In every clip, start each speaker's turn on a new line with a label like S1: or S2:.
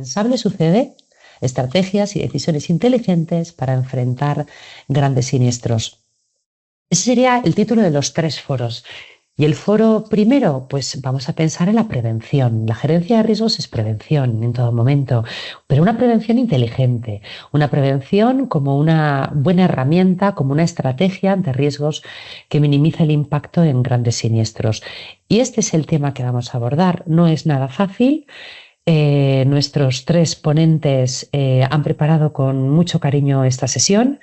S1: responsable sucede estrategias y decisiones inteligentes para enfrentar grandes siniestros. Ese sería el título de los 3 foros. Y el foro primero, pues vamos a pensar en la prevención. La gerencia de riesgos es prevención en todo momento, pero una prevención inteligente, una prevención como una buena herramienta, como una estrategia ante riesgos que minimiza el impacto en grandes siniestros. Y este es el tema que vamos a abordar. No es nada fácil. Nuestros 3 ponentes han preparado con mucho cariño esta sesión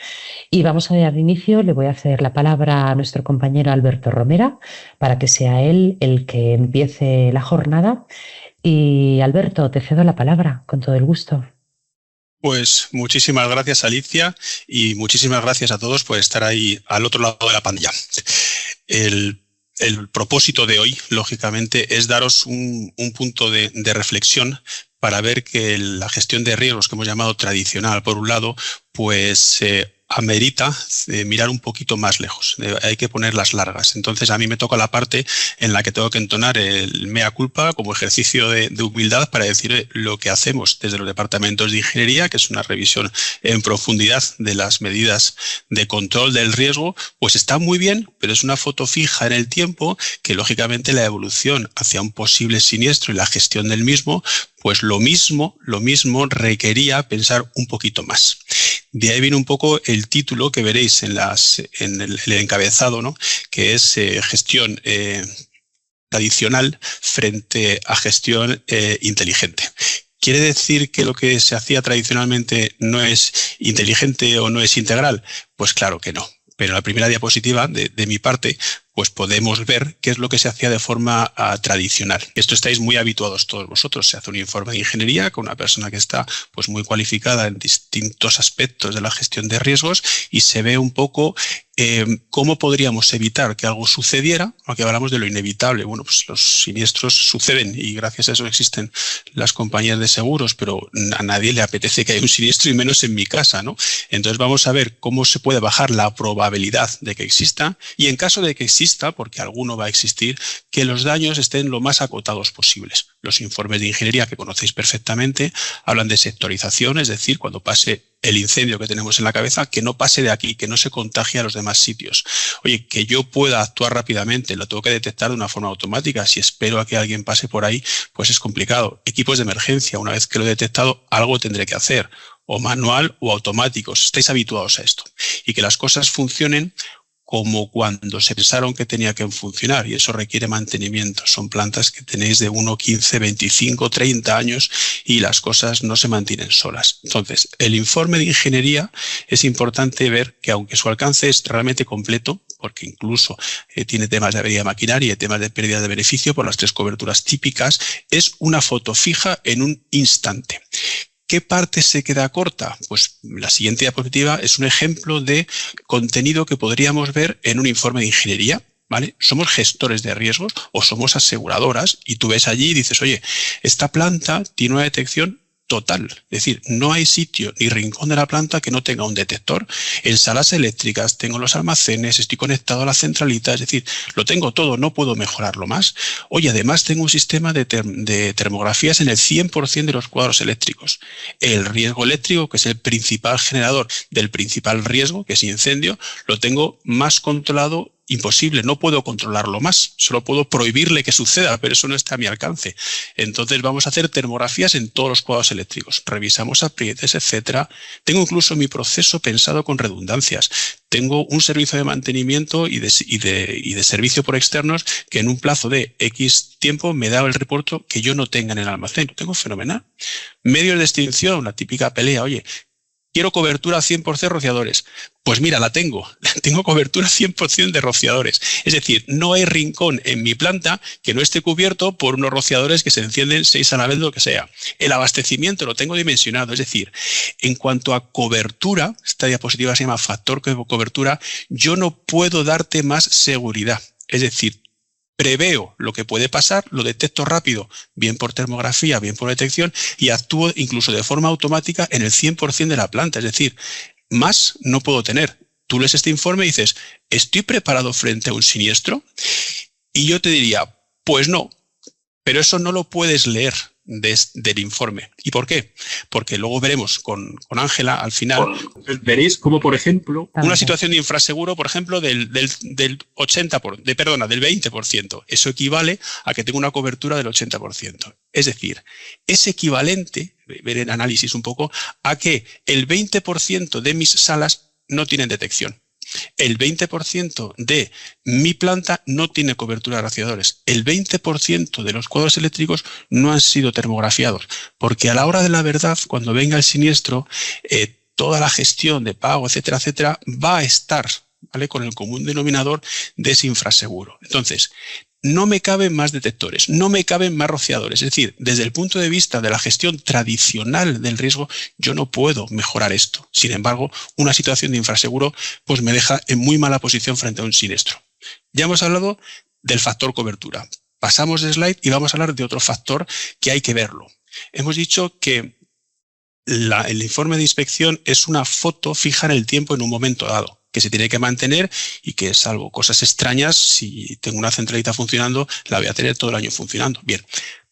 S1: y vamos a dar inicio. Le voy a ceder la palabra a nuestro compañero Alberto Romera para que sea él el que empiece la jornada. Y Alberto, te cedo la palabra con todo el gusto.
S2: Pues muchísimas gracias, Alicia, y muchísimas gracias a todos por estar ahí al otro lado de la pantalla. El propósito de hoy, lógicamente, es daros un punto de reflexión para ver que la gestión de riesgos que hemos llamado tradicional, por un lado, pues amerita mirar un poquito más lejos. Hay que poner las largas. Entonces, a mí me toca la parte en la que tengo que entonar el mea culpa como ejercicio de humildad para decir lo que hacemos desde los departamentos de ingeniería, que es una revisión en profundidad de las medidas de control del riesgo, pues está muy bien, pero es una foto fija en el tiempo que, lógicamente, la evolución hacia un posible siniestro y la gestión del mismo, pues lo mismo requería pensar un poquito más. De ahí viene un poco el título que veréis en el encabezado, ¿no? Que es gestión tradicional frente a gestión inteligente. ¿Quiere decir que lo que se hacía tradicionalmente no es inteligente o no es integral? Pues claro que no. Pero en la primera diapositiva de mi parte, pues podemos ver qué es lo que se hacía de forma tradicional. Esto estáis muy habituados todos vosotros. Se hace un informe de ingeniería con una persona que está pues muy cualificada en distintos aspectos de la gestión de riesgos y se ve un poco cómo podríamos evitar que algo sucediera, aunque hablamos de lo inevitable. Bueno, pues los siniestros suceden y gracias a eso existen las compañías de seguros, pero a nadie le apetece que haya un siniestro y menos en mi casa, ¿no? Entonces vamos a ver cómo se puede bajar la probabilidad de que exista y en caso de que exista, porque alguno va a existir, que los daños estén lo más acotados posibles. Los informes de ingeniería que conocéis perfectamente hablan de sectorización, es decir, cuando pase el incendio que tenemos en la cabeza, que no pase de aquí, que no se contagie a los demás sitios. Oye, que yo pueda actuar rápidamente, lo tengo que detectar de una forma automática. Si espero a que alguien pase por ahí, pues es complicado. Equipos de emergencia, una vez que lo he detectado, algo tendré que hacer, o manual o automáticos. Estáis habituados a esto. Y que las cosas funcionen como cuando se pensaron que tenía que funcionar, y eso requiere mantenimiento. Son plantas que tenéis de 1, 15, 25, 30 años y las cosas no se mantienen solas. Entonces, el informe de ingeniería es importante ver que aunque su alcance es realmente completo, porque incluso tiene temas de avería de maquinaria y temas de pérdida de beneficio por las 3 coberturas típicas, es una foto fija en un instante. ¿Qué parte se queda corta? Pues la siguiente diapositiva es un ejemplo de contenido que podríamos ver en un informe de ingeniería, ¿vale? Somos gestores de riesgos o somos aseguradoras y tú ves allí y dices, oye, esta planta tiene una detección total. Es decir, no hay sitio ni rincón de la planta que no tenga un detector. En salas eléctricas tengo los almacenes, estoy conectado a la centralita, es decir, lo tengo todo, no puedo mejorarlo más. Oye, además tengo un sistema de termografías en el 100% de los cuadros eléctricos. El riesgo eléctrico, que es el principal generador del principal riesgo, que es incendio, lo tengo más controlado. Imposible, no puedo controlarlo más, solo puedo prohibirle que suceda, pero eso no está a mi alcance. Entonces vamos a hacer termografías en todos los cuadros eléctricos, revisamos aprietes, etcétera. Tengo incluso mi proceso pensado con redundancias. Tengo un servicio de mantenimiento y de servicio por externos que en un plazo de X tiempo me da el reporte que yo no tenga en el almacén. Lo tengo fenomenal. Medios de extinción, la típica pelea, oye, quiero cobertura 100% rociadores. Pues mira, tengo cobertura 100% de rociadores. Es decir, no hay rincón en mi planta que no esté cubierto por unos rociadores que se encienden 6 a la vez, lo que sea. El abastecimiento lo tengo dimensionado. Es decir, en cuanto a cobertura, esta diapositiva se llama factor de cobertura, yo no puedo darte más seguridad. Es decir, preveo lo que puede pasar, lo detecto rápido, bien por termografía, bien por detección, y actúo incluso de forma automática en el 100% de la planta. Es decir, más no puedo tener. Tú lees este informe y dices, ¿estoy preparado frente a un siniestro? Y yo te diría, pues no, pero eso no lo puedes leer. del informe. ¿Y por qué? Porque luego veremos con Ángela al final, veréis como, por ejemplo, una situación de infraseguro, por ejemplo, del 20%. Eso equivale a que tengo una cobertura del 80%. Es decir, es equivalente, ver el análisis un poco, a que el 20% de mis salas no tienen detección. El 20% de mi planta no tiene cobertura de rociadores. El 20% de los cuadros eléctricos no han sido termografiados. Porque a la hora de la verdad, cuando venga el siniestro, toda la gestión de pago, etcétera, etcétera, va a estar, ¿vale?, con el común denominador de ese infraseguro. Entonces, no me caben más detectores, no me caben más rociadores. Es decir, desde el punto de vista de la gestión tradicional del riesgo, yo no puedo mejorar esto. Sin embargo, una situación de infraseguro pues me deja en muy mala posición frente a un siniestro. Ya hemos hablado del factor cobertura. Pasamos de slide y vamos a hablar de otro factor que hay que verlo. Hemos dicho que el informe de inspección es una foto fija en el tiempo en un momento dado, que se tiene que mantener y que, salvo cosas extrañas, si tengo una centralita funcionando, la voy a tener todo el año funcionando. Bien,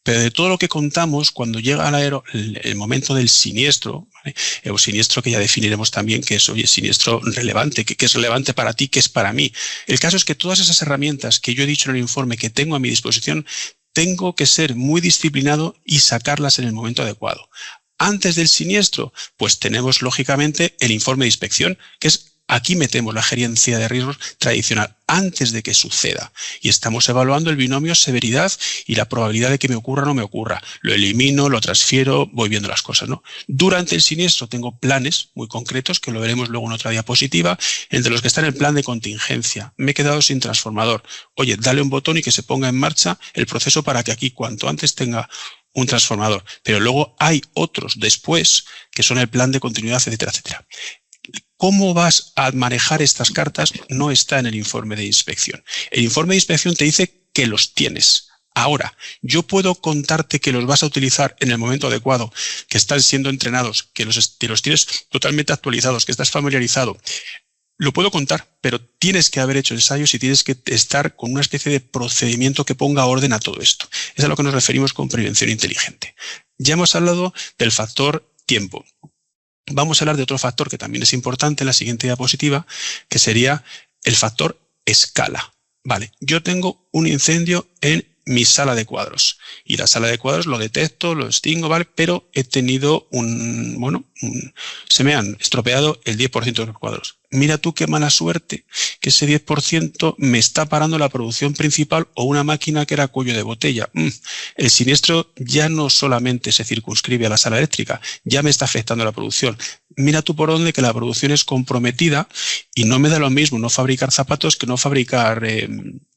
S2: pero de todo lo que contamos, cuando llega el momento del siniestro, ¿vale?, o siniestro que ya definiremos también, que es, oye, siniestro relevante, que es relevante para ti, que es para mí. El caso es que todas esas herramientas que yo he dicho en el informe que tengo a mi disposición, tengo que ser muy disciplinado y sacarlas en el momento adecuado. Antes del siniestro, pues tenemos lógicamente el informe de inspección, que es aquí metemos la gerencia de riesgos tradicional antes de que suceda y estamos evaluando el binomio severidad y la probabilidad de que me ocurra o no me ocurra. Lo elimino, lo transfiero, voy viendo las cosas, ¿no? Durante el siniestro tengo planes muy concretos, que lo veremos luego en otra diapositiva, entre los que está en el plan de contingencia. Me he quedado sin transformador. Oye, dale un botón y que se ponga en marcha el proceso para que aquí cuanto antes tenga un transformador. Pero luego hay otros después que son el plan de continuidad, etcétera, etcétera. ¿Cómo vas a manejar estas cartas? No está en el informe de inspección. El informe de inspección te dice que los tienes. Ahora, yo puedo contarte que los vas a utilizar en el momento adecuado, que están siendo entrenados, que los tienes totalmente actualizados, que estás familiarizado. Lo puedo contar, pero tienes que haber hecho ensayos y tienes que estar con una especie de procedimiento que ponga orden a todo esto. Es a lo que nos referimos con prevención inteligente. Ya hemos hablado del factor tiempo. Vamos a hablar de otro factor que también es importante en la siguiente diapositiva, que sería el factor escala. Vale, yo tengo un incendio en mi sala de cuadros y la sala de cuadros lo detecto, lo extingo, ¿vale? Pero he tenido se me han estropeado el 10% de los cuadros. Mira tú qué mala suerte que ese 10% me está parando la producción principal o una máquina que era cuello de botella. El siniestro ya no solamente se circunscribe a la sala eléctrica, ya me está afectando la producción. Mira tú por dónde que la producción es comprometida y no me da lo mismo no fabricar zapatos que no fabricar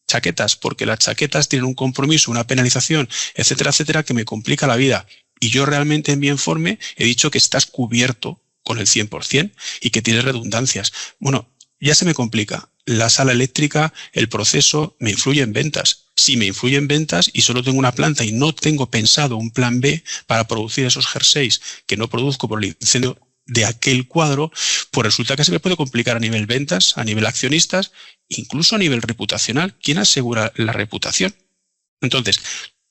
S2: chaquetas, porque las chaquetas tienen un compromiso, una penalización, etcétera, etcétera, que me complica la vida. Y yo realmente en mi informe he dicho que estás cubierto con el 100% y que tienes redundancias. Bueno, ya se me complica. La sala eléctrica, el proceso, me influye en ventas. Si me influye en ventas y solo tengo una planta y no tengo pensado un plan B para producir esos jerseys que no produzco por el incendio de aquel cuadro, pues resulta que se me puede complicar a nivel ventas, a nivel accionistas, incluso a nivel reputacional. ¿Quién asegura la reputación? Entonces,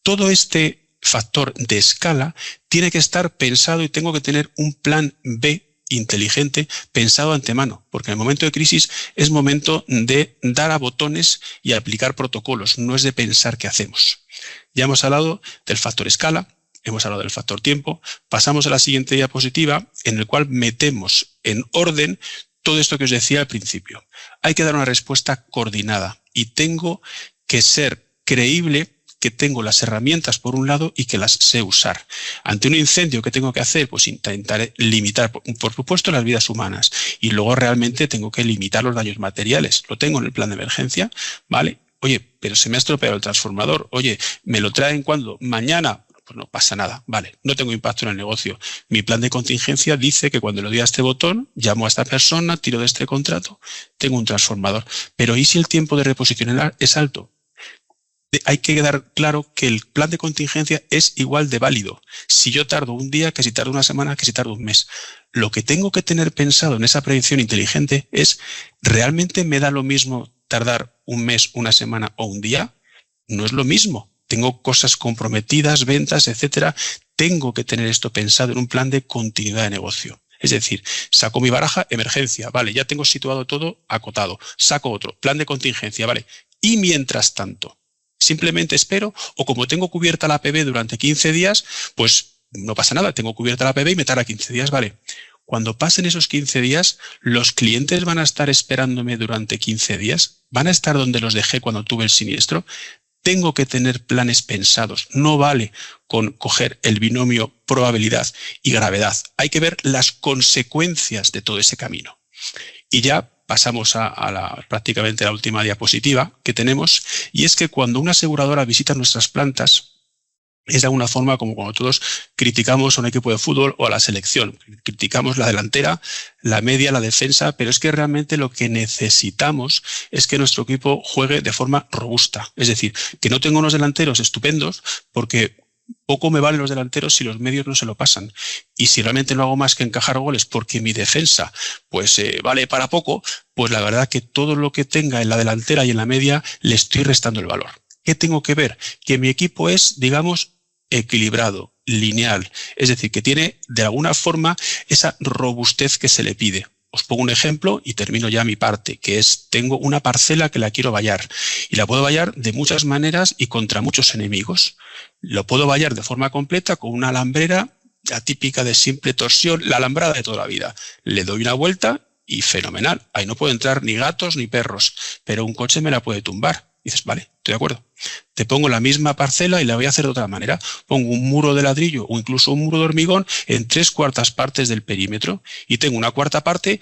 S2: todo este factor de escala tiene que estar pensado y tengo que tener un plan B inteligente pensado antemano, porque en el momento de crisis es momento de dar a botones y aplicar protocolos, no es de pensar qué hacemos. Ya hemos hablado del factor escala, hemos hablado del factor tiempo, pasamos a la siguiente diapositiva en el cual metemos en orden todo esto que os decía al principio. Hay que dar una respuesta coordinada y tengo que ser creíble que tengo las herramientas por un lado y que las sé usar. Ante un incendio, ¿qué tengo que hacer? Pues intentar limitar, por supuesto, las vidas humanas y luego realmente tengo que limitar los daños materiales. Lo tengo en el plan de emergencia, ¿vale? Oye, pero se me ha estropeado el transformador. Oye, ¿me lo traen cuándo? Mañana. Pues no pasa nada, vale, no tengo impacto en el negocio. Mi plan de contingencia dice que cuando le doy a este botón, llamo a esta persona, tiro de este contrato, tengo un transformador. Pero ¿y si el tiempo de reposición es alto? Hay que quedar claro que el plan de contingencia es igual de válido. Si yo tardo un día, que si tardo una semana, que si tardo un mes. Lo que tengo que tener pensado en esa prevención inteligente es, ¿realmente me da lo mismo tardar un mes, una semana o un día? No es lo mismo. tengo cosas comprometidas, ventas, etcétera. Tengo que tener esto pensado en un plan de continuidad de negocio. Es decir, saco mi baraja, emergencia, vale, ya tengo situado todo acotado. Saco otro, plan de contingencia, vale. Y mientras tanto, simplemente espero, o como tengo cubierta la PB durante 15 días, pues no pasa nada, tengo cubierta la PB y me tarda 15 días, vale. Cuando pasen esos 15 días, ¿los clientes van a estar esperándome durante 15 días? ¿Van a estar donde los dejé cuando tuve el siniestro? Tengo que tener planes pensados. No vale con coger el binomio probabilidad y gravedad. Hay que ver las consecuencias de todo ese camino. Y ya pasamos a prácticamente la última diapositiva que tenemos, y es que cuando una aseguradora visita nuestras plantas, es de alguna forma como cuando todos criticamos a un equipo de fútbol o a la selección. Criticamos la delantera, la media, la defensa, pero es que realmente lo que necesitamos es que nuestro equipo juegue de forma robusta. Es decir, que no tenga unos delanteros estupendos, porque poco me valen los delanteros si los medios no se lo pasan. Y si realmente no hago más que encajar goles porque mi defensa pues vale para poco, pues la verdad que todo lo que tenga en la delantera y en la media le estoy restando el valor. ¿Qué tengo que ver? Que mi equipo es, digamos, equilibrado, lineal, es decir, que tiene de alguna forma esa robustez que se le pide. Os pongo un ejemplo y termino ya mi parte, que es, tengo una parcela que la quiero vallar y la puedo vallar de muchas maneras y contra muchos enemigos. Lo puedo vallar de forma completa con una alambrera, la típica de simple torsión, la alambrada de toda la vida. Le doy una vuelta y fenomenal. Ahí no pueden entrar ni gatos ni perros, pero un coche me la puede tumbar. Y dices, vale, estoy de acuerdo. Te pongo la misma parcela y la voy a hacer de otra manera. Pongo un muro de ladrillo o incluso un muro de hormigón en 3/4 partes del perímetro y tengo una cuarta parte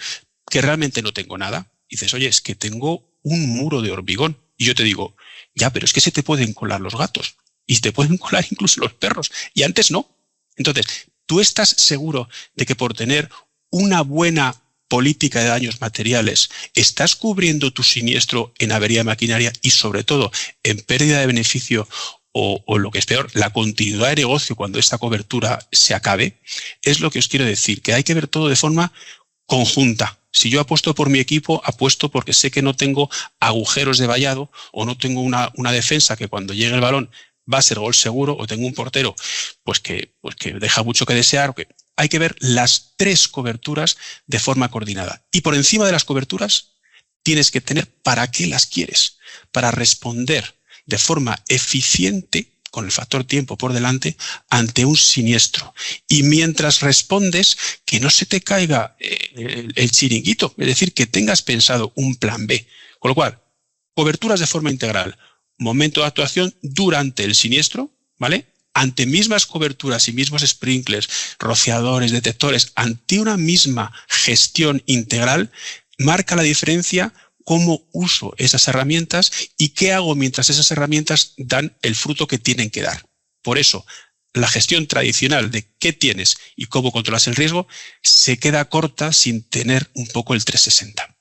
S2: que realmente no tengo nada. Y dices, oye, es que tengo un muro de hormigón. Y yo te digo, ya, pero es que se te pueden colar los gatos y te pueden colar incluso los perros. Y antes no. Entonces, ¿tú estás seguro de que por tener una buena política de daños materiales, estás cubriendo tu siniestro en avería de maquinaria y sobre todo en pérdida de beneficio o lo que es peor, la continuidad de negocio cuando esta cobertura se acabe? Es lo que os quiero decir, que hay que ver todo de forma conjunta. Si yo apuesto por mi equipo, apuesto porque sé que no tengo agujeros de vallado o no tengo una defensa que cuando llegue el balón va a ser gol seguro, o tengo un portero pues que deja mucho que desear. Hay que ver las 3 coberturas de forma coordinada. Y por encima de las coberturas tienes que tener para qué las quieres, para responder de forma eficiente, con el factor tiempo por delante, ante un siniestro. Y mientras respondes, que no se te caiga el chiringuito, es decir, que tengas pensado un plan B. Con lo cual, coberturas de forma integral, momento de actuación durante el siniestro, ¿vale? Ante mismas coberturas y mismos sprinklers, rociadores, detectores, ante una misma gestión integral, marca la diferencia cómo uso esas herramientas y qué hago mientras esas herramientas dan el fruto que tienen que dar. Por eso, la gestión tradicional de qué tienes y cómo controlas el riesgo se queda corta sin tener un poco el 360.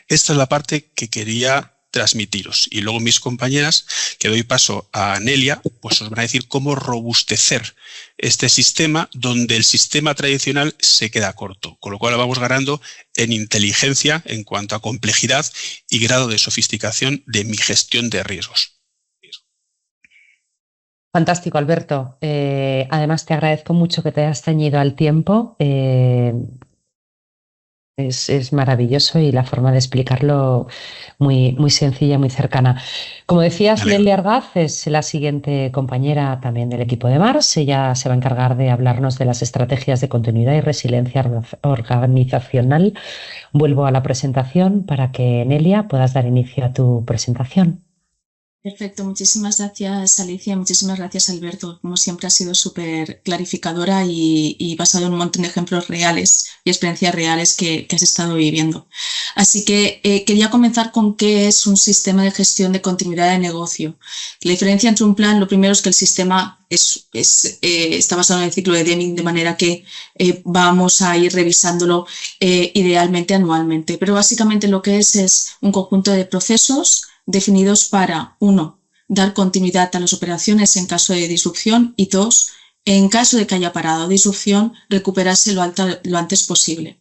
S2: Esta es la parte que quería transmitiros. Y luego mis compañeras, que doy paso a Nelia, pues os van a decir cómo robustecer este sistema donde el sistema tradicional se queda corto. Con lo cual vamos ganando en inteligencia en cuanto a complejidad y grado de sofisticación de mi gestión de riesgos.
S1: Fantástico, Alberto. Además, te agradezco mucho que te hayas ceñido al tiempo. Es maravilloso y la forma de explicarlo muy, muy sencilla, muy cercana. Como decías, Nelia Argaz es la siguiente compañera también del equipo de Mars. Ella se va a encargar de hablarnos de las estrategias de continuidad y resiliencia organizacional. Vuelvo a la presentación para que, Nelia, puedas dar inicio a tu presentación.
S3: Perfecto, muchísimas gracias Alicia, muchísimas gracias Alberto. Como siempre ha sido súper clarificadora y basado en un montón de ejemplos reales y experiencias reales que has estado viviendo. Así que quería comenzar con qué es un sistema de gestión de continuidad de negocio. La diferencia entre un plan, lo primero es que el sistema está basado en el ciclo de Deming, de manera que vamos a ir revisándolo idealmente anualmente. Pero básicamente lo que es un conjunto de procesos definidos para, 1, dar continuidad a las operaciones en caso de disrupción y 2, en caso de que haya parado disrupción, recuperarse lo antes posible.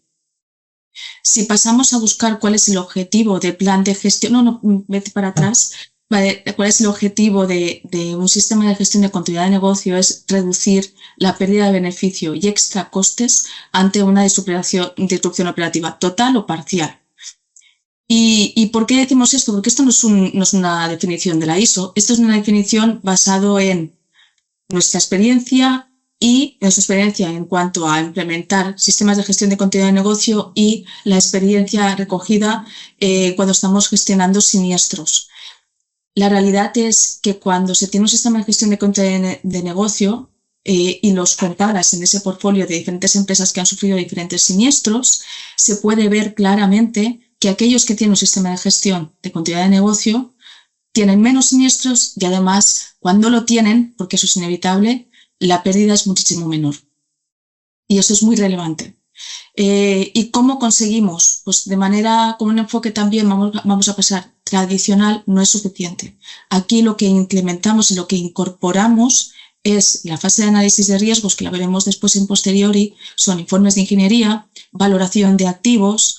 S3: Si pasamos a buscar cuál es el objetivo del plan de gestión, vete para atrás, Vale, ¿cuál es el objetivo de un sistema de gestión de continuidad de negocio? Es reducir la pérdida de beneficio y extra costes ante una disrupción operativa total o parcial. ¿Y por qué decimos esto? Porque esto no es una definición de la ISO, esto es una definición basada en nuestra experiencia y nuestra experiencia en cuanto a implementar sistemas de gestión de continuidad de negocio y la experiencia recogida cuando estamos gestionando siniestros. La realidad es que cuando se tiene un sistema de gestión de continuidad de negocio y los comparas en ese portfolio de diferentes empresas que han sufrido diferentes siniestros, se puede ver claramente que aquellos que tienen un sistema de gestión de continuidad de negocio tienen menos siniestros y además, cuando lo tienen, porque eso es inevitable, la pérdida es muchísimo menor. Y eso es muy relevante. ¿Y cómo conseguimos? Pues de manera, con un enfoque también, vamos a pasar, tradicional, no es suficiente. Aquí lo que implementamos y lo que incorporamos es la fase de análisis de riesgos, que la veremos después en posteriori, son informes de ingeniería, valoración de activos.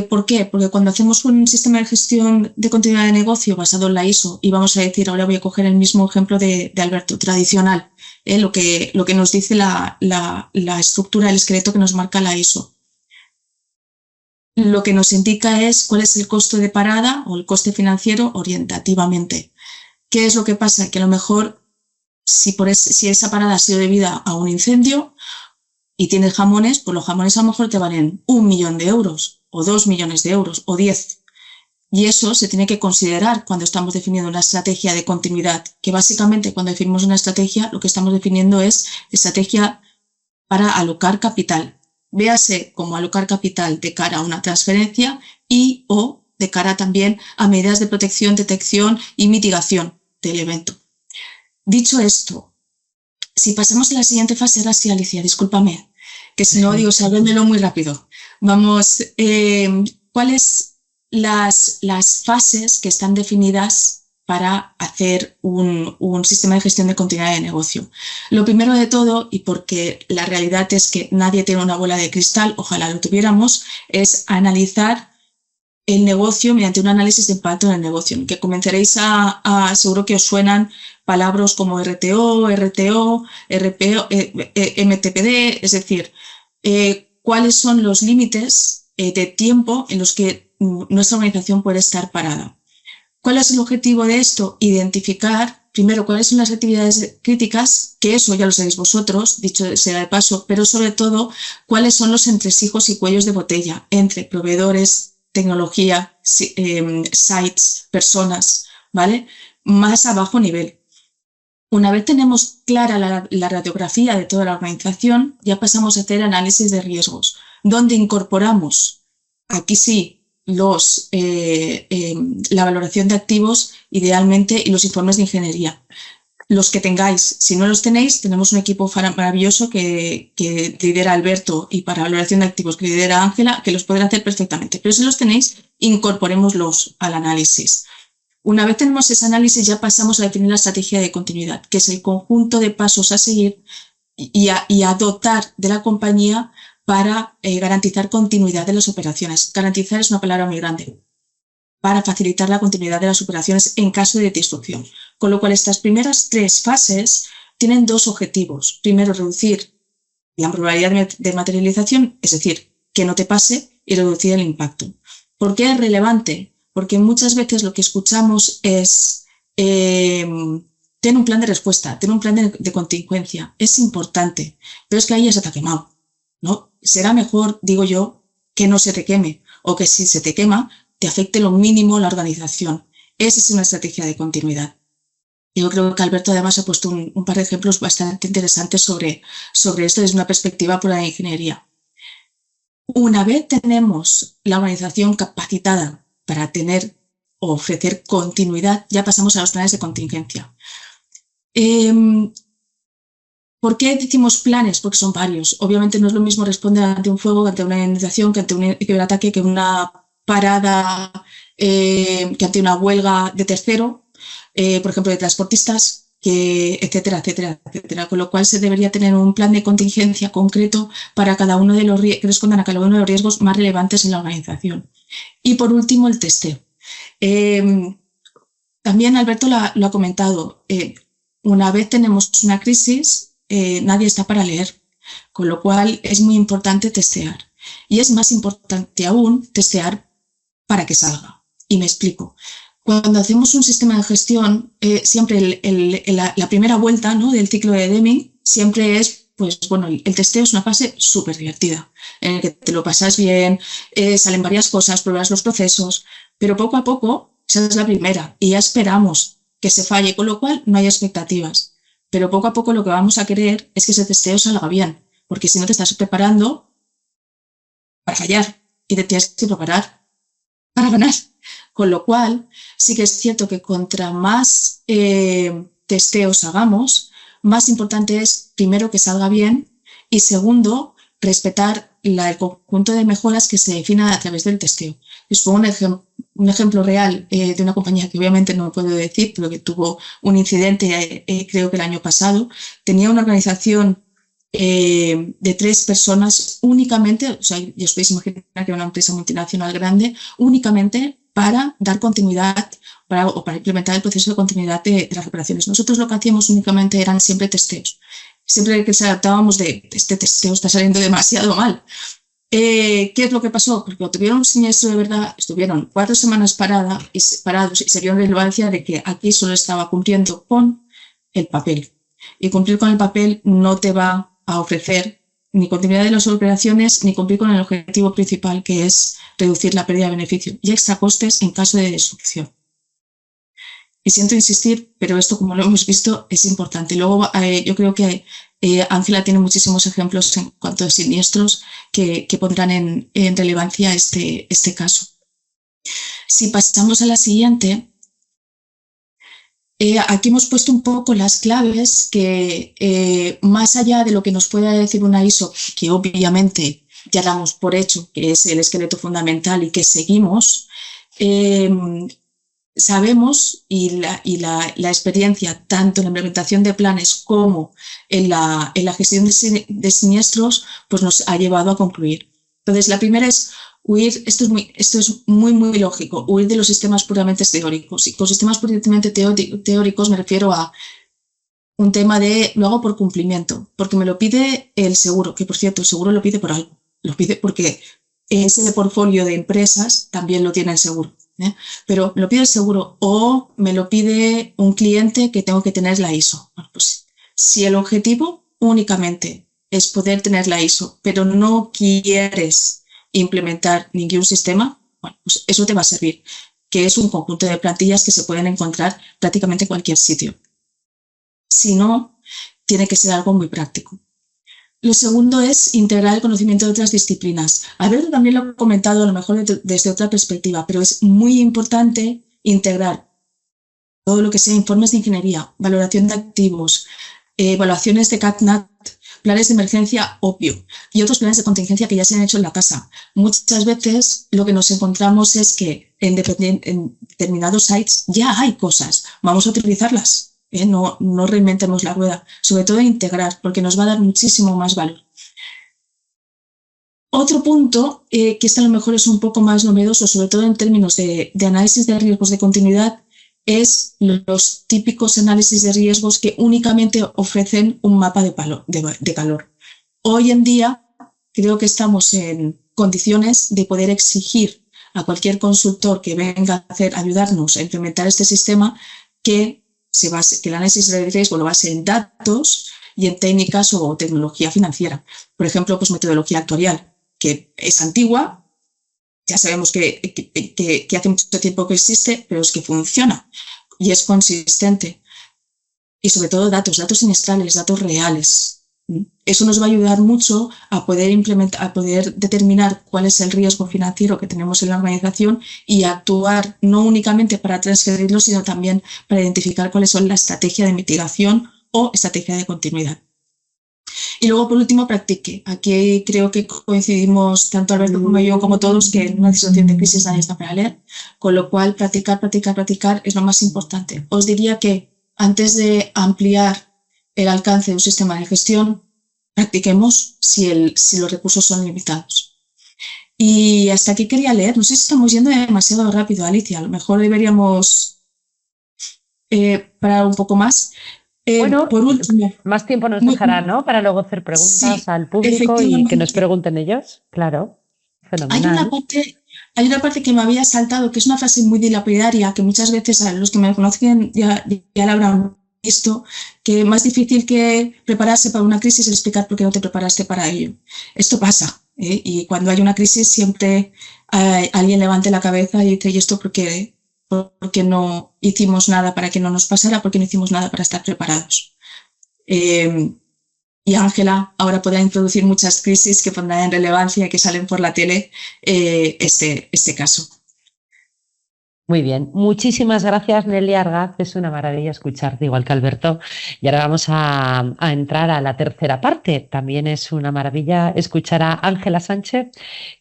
S3: ¿Por qué? Porque cuando hacemos un sistema de gestión de continuidad de negocio basado en la ISO, y vamos a decir, ahora voy a coger el mismo ejemplo de Alberto, tradicional, lo que nos dice la estructura, el esqueleto que nos marca la ISO. Lo que nos indica es cuál es el costo de parada o el coste financiero orientativamente. ¿Qué es lo que pasa? Que a lo mejor si esa parada ha sido debida a un incendio y tienes jamones, pues los jamones a lo mejor te valen 1 millón de euros o 2 millones de euros o 10. Y eso se tiene que considerar cuando estamos definiendo una estrategia de continuidad, que básicamente cuando definimos una estrategia lo que estamos definiendo es estrategia para alocar capital. Véase como alocar capital de cara a una transferencia y o de cara también a medidas de protección, detección y mitigación del evento. Dicho esto, si pasamos a la siguiente fase, ahora sí, Alicia, discúlpame, que si no digo, sábemelo muy rápido. Vamos, ¿cuáles las fases que están definidas para hacer un sistema de gestión de continuidad de negocio? Lo primero de todo, y porque la realidad es que nadie tiene una bola de cristal, ojalá lo tuviéramos, es analizar el negocio mediante un análisis de impacto en el negocio, que comenzaréis seguro que os suenan palabras como RTO, RPO, MTPD, es decir, cuáles son los límites de tiempo en los que nuestra organización puede estar parada. ¿Cuál es el objetivo de esto? Identificar, primero, cuáles son las actividades críticas, que eso ya lo sabéis vosotros, dicho sea de paso, pero sobre todo, cuáles son los entresijos y cuellos de botella entre proveedores, tecnología, sites, personas, ¿vale? Más a bajo nivel. Una vez tenemos clara la radiografía de toda la organización, ya pasamos a hacer análisis de riesgos, donde incorporamos, aquí sí, la valoración de activos idealmente y los informes de ingeniería. Los que tengáis, si no los tenéis, tenemos un equipo maravilloso que lidera Alberto y para valoración de activos que lidera Ángela, que los podrá hacer perfectamente. Pero si los tenéis, incorporémoslos al análisis. Una vez tenemos ese análisis, ya pasamos a definir la estrategia de continuidad, que es el conjunto de pasos a seguir y a dotar de la compañía para garantizar continuidad de las operaciones. Garantizar es una palabra muy grande. Para facilitar la continuidad de las operaciones en caso de disrupción. Con lo cual, estas primeras 3 fases tienen 2 objetivos. Primero, reducir la probabilidad de materialización, es decir, que no te pase, y reducir el impacto. ¿Por qué es relevante? Porque muchas veces lo que escuchamos es ten un plan de respuesta, ten un plan de contingencia. Es importante, pero es que ahí ya se te ha quemado, ¿no? Será mejor, digo yo, que no se te queme o que si se te quema, te afecte lo mínimo la organización. Esa es una estrategia de continuidad. Yo creo que Alberto además ha puesto un par de ejemplos bastante interesantes sobre esto desde una perspectiva pura de ingeniería. Una vez tenemos la organización capacitada para tener o ofrecer continuidad, ya pasamos a los planes de contingencia. ¿Por qué decimos planes? Porque son varios. Obviamente no es lo mismo responder ante un fuego, ante una inundación, que ante un ciberataque, que una parada, que ante una huelga de tercero, por ejemplo, de transportistas, etcétera, etcétera, etcétera. Con lo cual se debería tener un plan de contingencia concreto para cada uno de los que respondan a cada uno de los riesgos más relevantes en la organización. Y por último, el testeo. también Alberto lo ha comentado, una vez tenemos una crisis, nadie está para leer, con lo cual es muy importante testear. Y es más importante aún testear para que salga. Y me explico. Cuando hacemos un sistema de gestión, siempre la primera vuelta, ¿no?, del ciclo de Deming siempre es, pues bueno, el testeo es una fase súper divertida, en la que te lo pasas bien, salen varias cosas, pruebas los procesos, pero poco a poco, esa es la primera, y ya esperamos que se falle, con lo cual no hay expectativas. Pero poco a poco lo que vamos a querer es que ese testeo salga bien, porque si no te estás preparando para fallar y te tienes que preparar para ganar. Con lo cual, sí que es cierto que contra más testeos hagamos, más importante es, primero, que salga bien y, segundo, respetar el conjunto de mejoras que se defina a través del testeo. Les pongo un ejemplo real de una compañía que obviamente no puedo decir, pero que tuvo un incidente, creo que el año pasado. Tenía una organización de 3 personas únicamente, o sea, ya os podéis imaginar que era una empresa multinacional grande, únicamente para dar continuidad o para implementar el proceso de continuidad de las operaciones. Nosotros lo que hacíamos únicamente eran siempre testeos. Siempre que se adaptábamos de este testeo está saliendo demasiado mal. ¿Qué es lo que pasó? Porque cuando tuvieron un siniestro de verdad, estuvieron 4 semanas parados y se vio relevancia de que aquí solo estaba cumpliendo con el papel. Y cumplir con el papel no te va a ofrecer ni continuidad de las operaciones, ni cumplir con el objetivo principal, que es reducir la pérdida de beneficio y extra costes en caso de destrucción. Y siento insistir, pero esto, como lo hemos visto, es importante. Luego, yo creo que Ángela tiene muchísimos ejemplos en cuanto a siniestros que pondrán en relevancia este caso. Si pasamos a la siguiente, aquí hemos puesto un poco las claves que, más allá de lo que nos pueda decir una ISO, que obviamente ya damos por hecho que es el esqueleto fundamental y que seguimos, sabemos, y la experiencia tanto en la implementación de planes como en la gestión de siniestros, pues nos ha llevado a concluir. Entonces, la primera es huir, esto es muy lógico, huir de los sistemas puramente teóricos. Y con sistemas puramente teóricos me refiero a un tema de lo hago por cumplimiento, porque me lo pide el seguro, que por cierto el seguro lo pide por algo, lo pide porque ese portfolio de empresas también lo tiene el seguro, pero me lo pide el seguro o me lo pide un cliente que tengo que tener la ISO. Bueno, pues si el objetivo únicamente es poder tener la ISO, pero no quieres implementar ningún sistema, bueno, pues eso te va a servir, que es un conjunto de plantillas que se pueden encontrar prácticamente en cualquier sitio. Si no, tiene que ser algo muy práctico. Lo segundo es integrar el conocimiento de otras disciplinas. Alberto también lo ha comentado, a lo mejor desde otra perspectiva, pero es muy importante integrar todo lo que sea informes de ingeniería, valoración de activos, evaluaciones de CAT-NAT, planes de emergencia, obvio, y otros planes de contingencia que ya se han hecho en la casa. Muchas veces lo que nos encontramos es que en determinados sites ya hay cosas, vamos a utilizarlas. No reinventemos la rueda, sobre todo integrar, porque nos va a dar muchísimo más valor. Otro punto, que este a lo mejor es un poco más novedoso, sobre todo en términos de análisis de riesgos de continuidad, es los típicos análisis de riesgos que únicamente ofrecen un mapa de calor. Hoy en día creo que estamos en condiciones de poder exigir a cualquier consultor que venga a ayudarnos a implementar este sistema que el análisis de riesgo lo base en datos y en técnicas o tecnología financiera. Por ejemplo, pues metodología actuarial, que es antigua, ya sabemos que hace mucho tiempo que existe, pero es que funciona y es consistente. Y sobre todo datos semestrales, datos reales. Eso nos va a ayudar mucho a poder determinar cuál es el riesgo financiero que tenemos en la organización y actuar no únicamente para transferirlo, sino también para identificar cuáles son la estrategia de mitigación o estrategia de continuidad. Y luego, por último, practique. Aquí creo que coincidimos tanto Alberto como yo, como todos, que en una situación de crisis nadie está para leer, con lo cual practicar es lo más importante. Os diría que antes de ampliar el alcance de un sistema de gestión, practiquemos si los recursos son limitados. Y hasta aquí quería leer. No sé si estamos yendo demasiado rápido, Alicia. A lo mejor deberíamos para un poco más.
S1: Bueno,
S3: por último,
S1: más tiempo nos dejará, ¿no? Para luego hacer preguntas
S3: sí,
S1: al público y que nos pregunten ellos. Claro, fenomenal.
S3: Hay una parte que me había saltado, que es una frase muy dilapidaria, que muchas veces a los que me conocen ya la habrán visto, que más difícil que prepararse para una crisis es explicar por qué no te preparaste para ello. Esto pasa, ¿eh? Y cuando hay una crisis siempre alguien levante la cabeza y dice, ¿y esto por qué no hicimos nada para que no nos pasara? ¿Por qué no hicimos nada para estar preparados? Y Ángela ahora podrá introducir muchas crisis que pondrán en relevancia, que salen por la tele, este caso.
S1: Muy bien, muchísimas gracias Nelly Argaz, es una maravilla escucharte igual que Alberto. Y ahora vamos a entrar a la tercera parte. También es una maravilla escuchar a Ángela Sánchez,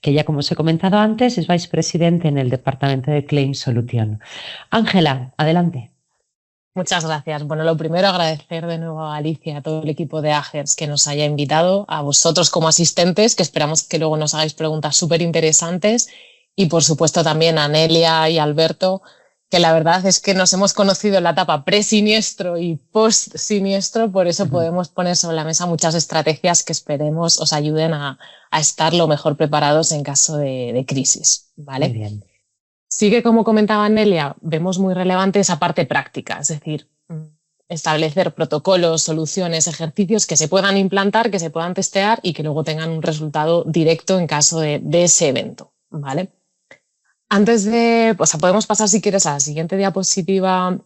S1: que ya como os he comentado antes es vicepresidente en el Departamento de Claim Solution. Ángela, adelante.
S4: Muchas gracias. Bueno, lo primero agradecer de nuevo a Alicia y a todo el equipo de Agers que nos haya invitado, a vosotros como asistentes, que esperamos que luego nos hagáis preguntas súper interesantes, y por supuesto también a Nelia y a Alberto, que la verdad es que nos hemos conocido en la etapa pre-siniestro y post-siniestro, por eso podemos poner sobre la mesa muchas estrategias que esperemos os ayuden a estar lo mejor preparados en caso de crisis, ¿vale?
S1: Muy bien.
S4: Sí que, como comentaba Nelia, vemos muy relevante esa parte práctica, es decir, establecer protocolos, soluciones, ejercicios que se puedan implantar, que se puedan testear y que luego tengan un resultado directo en caso de ese evento, ¿vale? Antes de, podemos pasar si quieres a la siguiente diapositiva,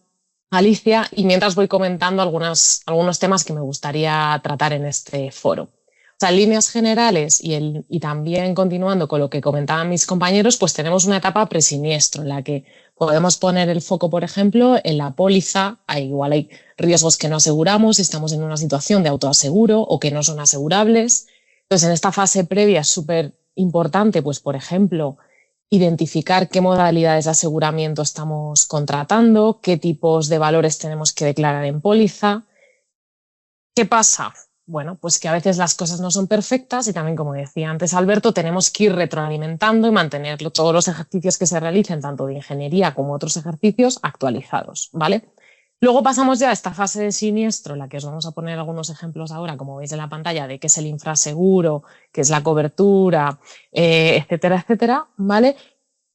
S4: Alicia, y mientras voy comentando algunos temas que me gustaría tratar en este foro. O sea, en líneas generales y también continuando con lo que comentaban mis compañeros, pues tenemos una etapa presiniestro en la que podemos poner el foco, por ejemplo, en la póliza. Igual hay riesgos que no aseguramos, estamos en una situación de autoaseguro o que no son asegurables. Entonces, en esta fase previa es súper importante, pues, por ejemplo, identificar qué modalidades de aseguramiento estamos contratando, qué tipos de valores tenemos que declarar en póliza. ¿Qué pasa? Bueno, pues que a veces las cosas no son perfectas y también, como decía antes Alberto, tenemos que ir retroalimentando y mantener todos los ejercicios que se realicen, tanto de ingeniería como otros ejercicios, actualizados, ¿vale? Luego pasamos ya a esta fase de siniestro, en la que os vamos a poner algunos ejemplos ahora, como veis en la pantalla, de qué es el infraseguro, qué es la cobertura, etcétera, etcétera, ¿vale?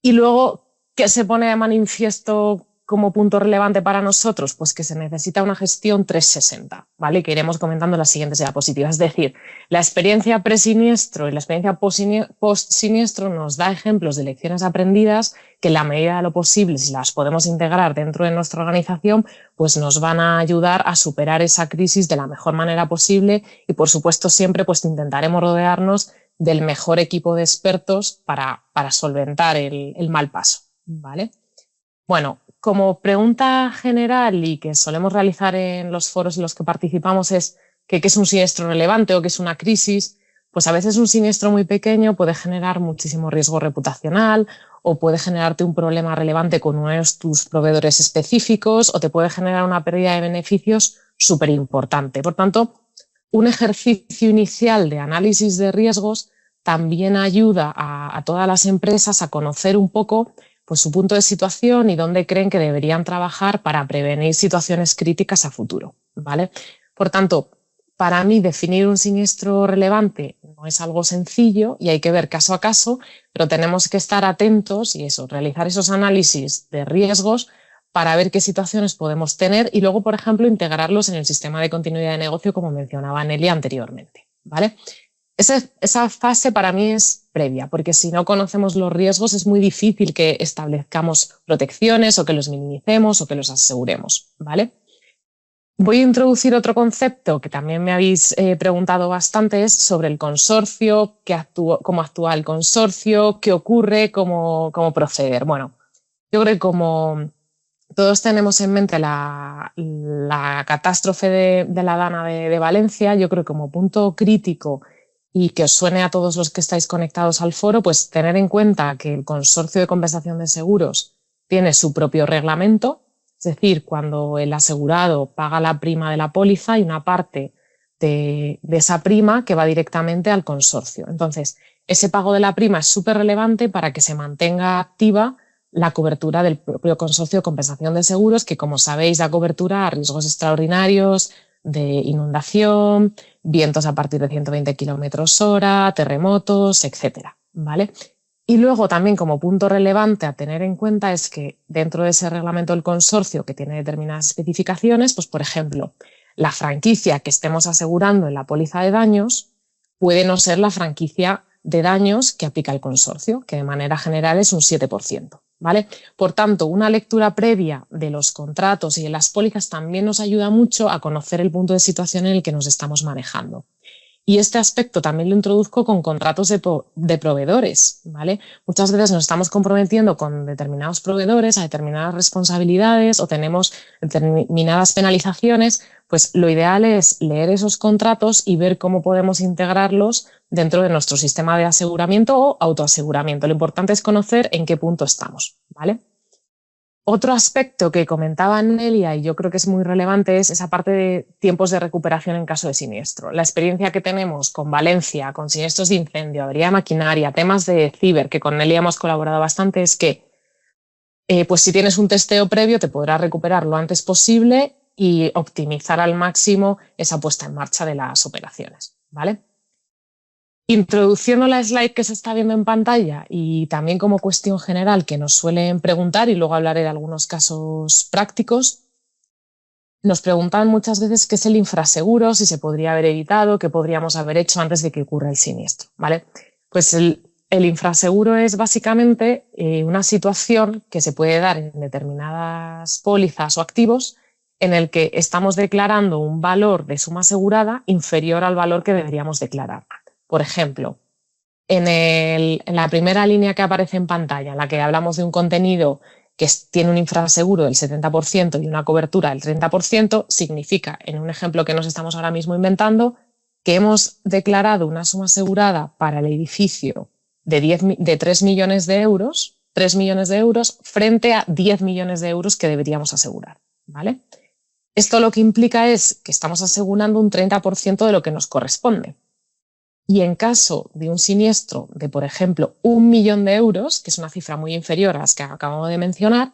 S4: Y luego, ¿qué se pone de manifiesto como punto relevante para nosotros? Pues que se necesita una gestión 360, ¿vale? Que iremos comentando en las siguientes diapositivas. Es decir, la experiencia presiniestro y la experiencia post-siniestro nos da ejemplos de lecciones aprendidas que en la medida de lo posible, si las podemos integrar dentro de nuestra organización, pues nos van a ayudar a superar esa crisis de la mejor manera posible y, por supuesto, siempre pues intentaremos rodearnos del mejor equipo de expertos para solventar el mal paso, ¿vale? Bueno, como pregunta general y que solemos realizar en los foros en los que participamos es que qué es un siniestro relevante o qué es una crisis. Pues a veces un siniestro muy pequeño puede generar muchísimo riesgo reputacional o puede generarte un problema relevante con uno de tus proveedores específicos o te puede generar una pérdida de beneficios súper importante. Por tanto, un ejercicio inicial de análisis de riesgos también ayuda a todas las empresas a conocer un poco pues, su punto de situación y dónde creen que deberían trabajar para prevenir situaciones críticas a futuro, ¿vale? Por tanto, para mí definir un siniestro relevante no es algo sencillo y hay que ver caso a caso, pero tenemos que estar atentos y realizar esos análisis de riesgos para ver qué situaciones podemos tener y luego, por ejemplo, integrarlos en el sistema de continuidad de negocio, como mencionaba Nelly anteriormente, ¿vale? Esa fase para mí es previa, porque si no conocemos los riesgos es muy difícil que establezcamos protecciones o que los minimicemos o que los aseguremos, ¿vale? Voy a introducir otro concepto que también me habéis preguntado bastante, es sobre el consorcio, cómo actúa el consorcio, qué ocurre, cómo proceder. Bueno, yo creo que como todos tenemos en mente la catástrofe de la Dana de Valencia, yo creo que como punto crítico y que os suene a todos los que estáis conectados al foro, pues tener en cuenta que el Consorcio de Compensación de Seguros tiene su propio reglamento, es decir, cuando el asegurado paga la prima de la póliza hay una parte de esa prima que va directamente al consorcio. Entonces, ese pago de la prima es súper relevante para que se mantenga activa la cobertura del propio consorcio de compensación de seguros, que como sabéis da cobertura a riesgos extraordinarios de inundación, vientos a partir de 120 km/h, terremotos, etcétera, ¿vale? Y luego también como punto relevante a tener en cuenta es que dentro de ese reglamento del consorcio que tiene determinadas especificaciones, pues por ejemplo, la franquicia que estemos asegurando en la póliza de daños puede no ser la franquicia de daños que aplica el consorcio, que de manera general es un 7%. ¿Vale? Por tanto, una lectura previa de los contratos y de las pólizas también nos ayuda mucho a conocer el punto de situación en el que nos estamos manejando. Y este aspecto también lo introduzco con contratos de proveedores, ¿vale? Muchas veces nos estamos comprometiendo con determinados proveedores a determinadas responsabilidades o tenemos determinadas penalizaciones, pues lo ideal es leer esos contratos y ver cómo podemos integrarlos dentro de nuestro sistema de aseguramiento o autoaseguramiento. Lo importante es conocer en qué punto estamos, ¿vale? Otro aspecto que comentaba Nelia y yo creo que es muy relevante es esa parte de tiempos de recuperación en caso de siniestro. La experiencia que tenemos con Valencia, con siniestros de incendio, avería de maquinaria, temas de ciber, que con Nelia hemos colaborado bastante, es que pues si tienes un testeo previo te podrás recuperar lo antes posible y optimizar al máximo esa puesta en marcha de las operaciones, ¿vale? Introduciendo la slide que se está viendo en pantalla y también como cuestión general que nos suelen preguntar, y luego hablaré de algunos casos prácticos, nos preguntan muchas veces qué es el infraseguro, si se podría haber evitado, qué podríamos haber hecho antes de que ocurra el siniestro, ¿vale? Pues el infraseguro es básicamente una situación que se puede dar en determinadas pólizas o activos en el que estamos declarando un valor de suma asegurada inferior al valor que deberíamos declarar. Por ejemplo, en la primera línea que aparece en pantalla, en la que hablamos de un contenido que tiene un infraseguro del 70% y una cobertura del 30%, significa, en un ejemplo que nos estamos ahora mismo inventando, que hemos declarado una suma asegurada para el edificio de 3 millones de euros, 3 millones de euros frente a 10 millones de euros que deberíamos asegurar, ¿vale? Esto lo que implica es que estamos asegurando un 30% de lo que nos corresponde. Y en caso de un siniestro de, por ejemplo, 1 millón de euros, que es una cifra muy inferior a las que acabamos de mencionar,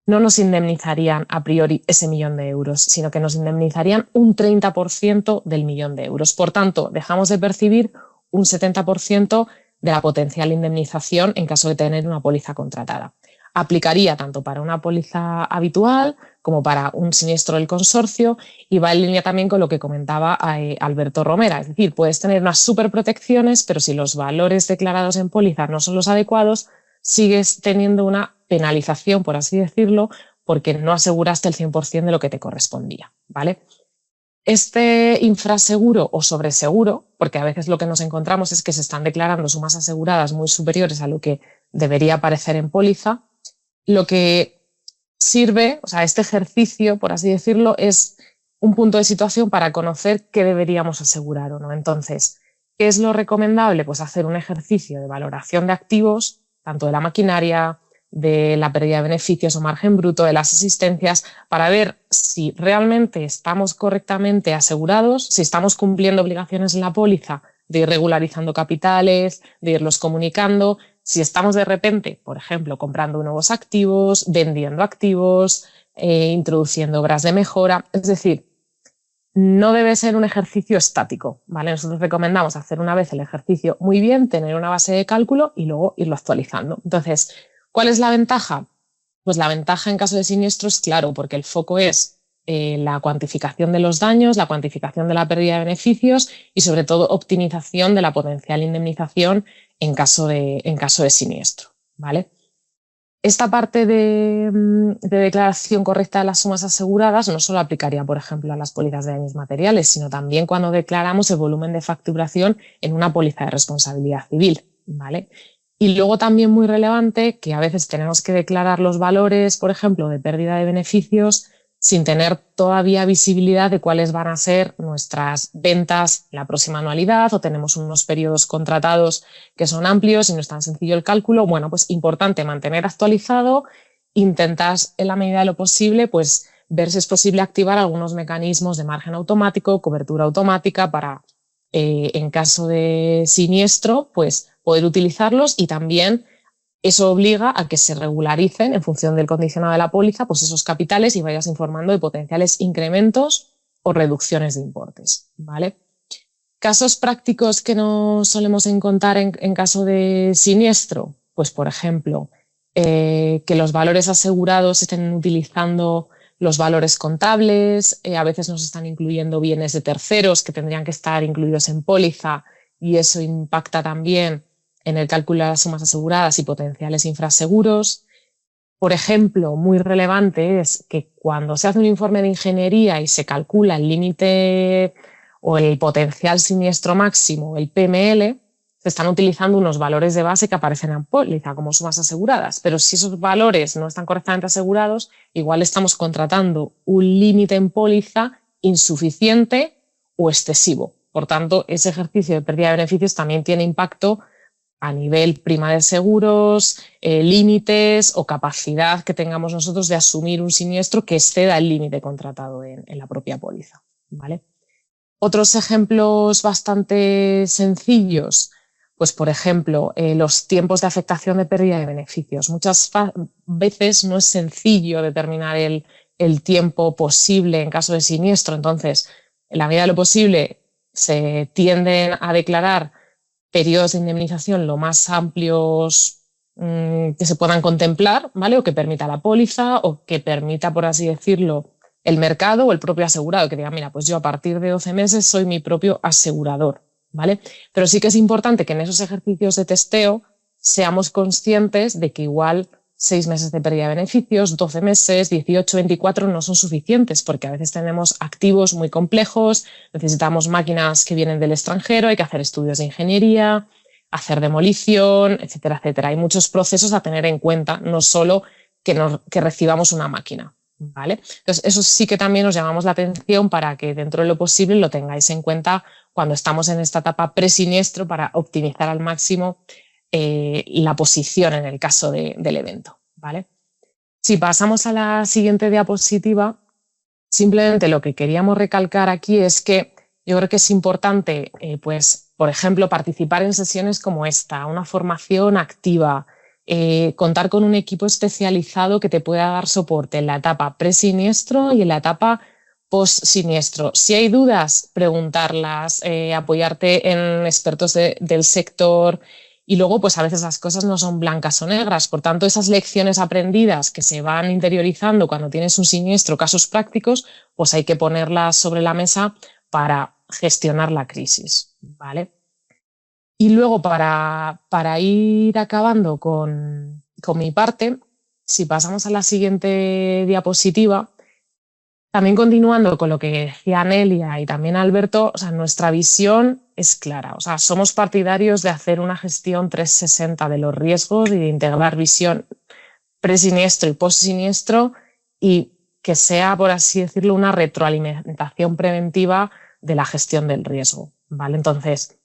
S4: no nos indemnizarían a priori ese 1 millón de euros, sino que nos indemnizarían un 30% del 1 millón de euros. Por tanto, dejamos de percibir un 70% de la potencial indemnización en caso de tener una póliza contratada. Aplicaría tanto para una póliza habitual como para un siniestro del consorcio y va en línea también con lo que comentaba Alberto Romera. Es decir, puedes tener unas superprotecciones, pero si los valores declarados en póliza no son los adecuados, sigues teniendo una penalización, por así decirlo, porque no aseguraste el 100% de lo que te correspondía, ¿vale? Este infraseguro o sobreseguro, porque a veces lo que nos encontramos es que se están declarando sumas aseguradas muy superiores a lo que debería aparecer en póliza, lo que sirve, o sea, este ejercicio, por así decirlo, es un punto de situación para conocer qué deberíamos asegurar o no. Entonces, ¿qué es lo recomendable? Pues hacer un ejercicio de valoración de activos, tanto de la maquinaria, de la pérdida de beneficios o margen bruto, de las asistencias, para ver si realmente estamos correctamente asegurados, si estamos cumpliendo obligaciones en la póliza de ir regularizando capitales, de irlos comunicando, si estamos de repente, por ejemplo, comprando nuevos activos, vendiendo activos, introduciendo obras de mejora. Es decir, no debe ser un ejercicio estático, ¿vale? Nosotros recomendamos hacer una vez el ejercicio muy bien, tener una base de cálculo y luego irlo actualizando. Entonces, ¿cuál es la ventaja? Pues la ventaja en caso de siniestro es claro, porque el foco es la cuantificación de los daños, la cuantificación de la pérdida de beneficios y sobre todo optimización de la potencial indemnización en caso de siniestro, ¿vale? Esta parte de declaración correcta de las sumas aseguradas no solo aplicaría, por ejemplo, a las pólizas de daños materiales, sino también cuando declaramos el volumen de facturación en una póliza de responsabilidad civil, ¿vale? Y luego también muy relevante que a veces tenemos que declarar los valores, por ejemplo, de pérdida de beneficios sin tener todavía visibilidad de cuáles van a ser nuestras ventas en la próxima anualidad o tenemos unos periodos contratados que son amplios y no es tan sencillo el cálculo. Bueno, pues importante mantener actualizado, intentar en la medida de lo posible pues ver si es posible activar algunos mecanismos de margen automático, cobertura automática para en caso de siniestro pues poder utilizarlos y también Eso obliga a que se regularicen en función del condicionado de la póliza, pues esos capitales, y vayas informando de potenciales incrementos o reducciones de importes, ¿vale? Casos prácticos que nos solemos encontrar en caso de siniestro, pues por ejemplo, que los valores asegurados estén utilizando los valores contables, a veces nos están incluyendo bienes de terceros que tendrían que estar incluidos en póliza, y eso impacta también en el cálculo de las sumas aseguradas y potenciales infraseguros. Por ejemplo, muy relevante es que cuando se hace un informe de ingeniería y se calcula el límite o el potencial siniestro máximo, el PML, se están utilizando unos valores de base que aparecen en póliza como sumas aseguradas, pero si esos valores no están correctamente asegurados, igual estamos contratando un límite en póliza insuficiente o excesivo. Por tanto, ese ejercicio de pérdida de beneficios también tiene impacto a nivel prima de seguros, límites o capacidad que tengamos nosotros de asumir un siniestro que exceda el límite contratado en la propia póliza, ¿vale? Otros ejemplos bastante sencillos, pues por ejemplo, los tiempos de afectación de pérdida de beneficios. Muchas veces no es sencillo determinar el tiempo posible en caso de siniestro, entonces, en la medida de lo posible, se tienden a declarar periodos de indemnización lo más amplios que se puedan contemplar, ¿vale? O que permita la póliza o que permita, por así decirlo, el mercado o el propio asegurado, que diga, mira, pues yo a partir de 12 meses soy mi propio asegurador, ¿vale? Pero sí que es importante que en esos ejercicios de testeo seamos conscientes de que igual 6 meses de pérdida de beneficios, 12 meses, 18, 24 no son suficientes, porque a veces tenemos activos muy complejos, necesitamos máquinas que vienen del extranjero, hay que hacer estudios de ingeniería, hacer demolición, etcétera, etcétera. Hay muchos procesos a tener en cuenta, no solo que recibamos una máquina, ¿vale? Entonces, eso sí que también os llamamos la atención para que dentro de lo posible lo tengáis en cuenta cuando estamos en esta etapa presiniestro para optimizar al máximo la posición en el caso del evento, ¿vale? Si pasamos a la siguiente diapositiva, simplemente lo que queríamos recalcar aquí es que yo creo que es importante, pues, por ejemplo, participar en sesiones como esta, una formación activa, contar con un equipo especializado que te pueda dar soporte en la etapa presiniestro y en la etapa post-siniestro. Si hay dudas, preguntarlas, apoyarte en expertos del sector. Y luego, pues a veces las cosas no son blancas o negras. Por tanto, esas lecciones aprendidas que se van interiorizando cuando tienes un siniestro, casos prácticos, pues hay que ponerlas sobre la mesa para gestionar la crisis, ¿vale? Y luego, para ir acabando con mi parte, si pasamos a la siguiente diapositiva, también continuando con lo que decía Nelia y también Alberto, o sea, nuestra visión es clara. O sea, somos partidarios de hacer una gestión 360 de los riesgos y de integrar visión presiniestro y postsiniestro y que sea, por así decirlo, una retroalimentación preventiva de la gestión del riesgo, ¿vale? Entonces,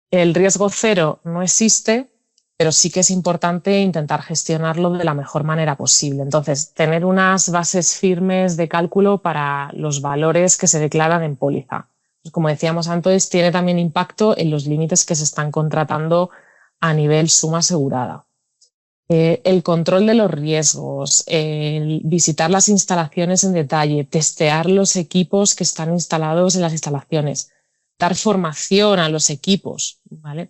S4: el riesgo cero no existe, pero sí que es importante intentar gestionarlo de la mejor manera posible. Entonces, tener unas bases firmes de cálculo para los valores que se declaran en póliza. Pues como decíamos antes, tiene también impacto en los límites que se están contratando a nivel suma asegurada. El control de los riesgos, el visitar las instalaciones en detalle, testear los equipos que están instalados en las instalaciones, dar formación a los equipos, ¿vale?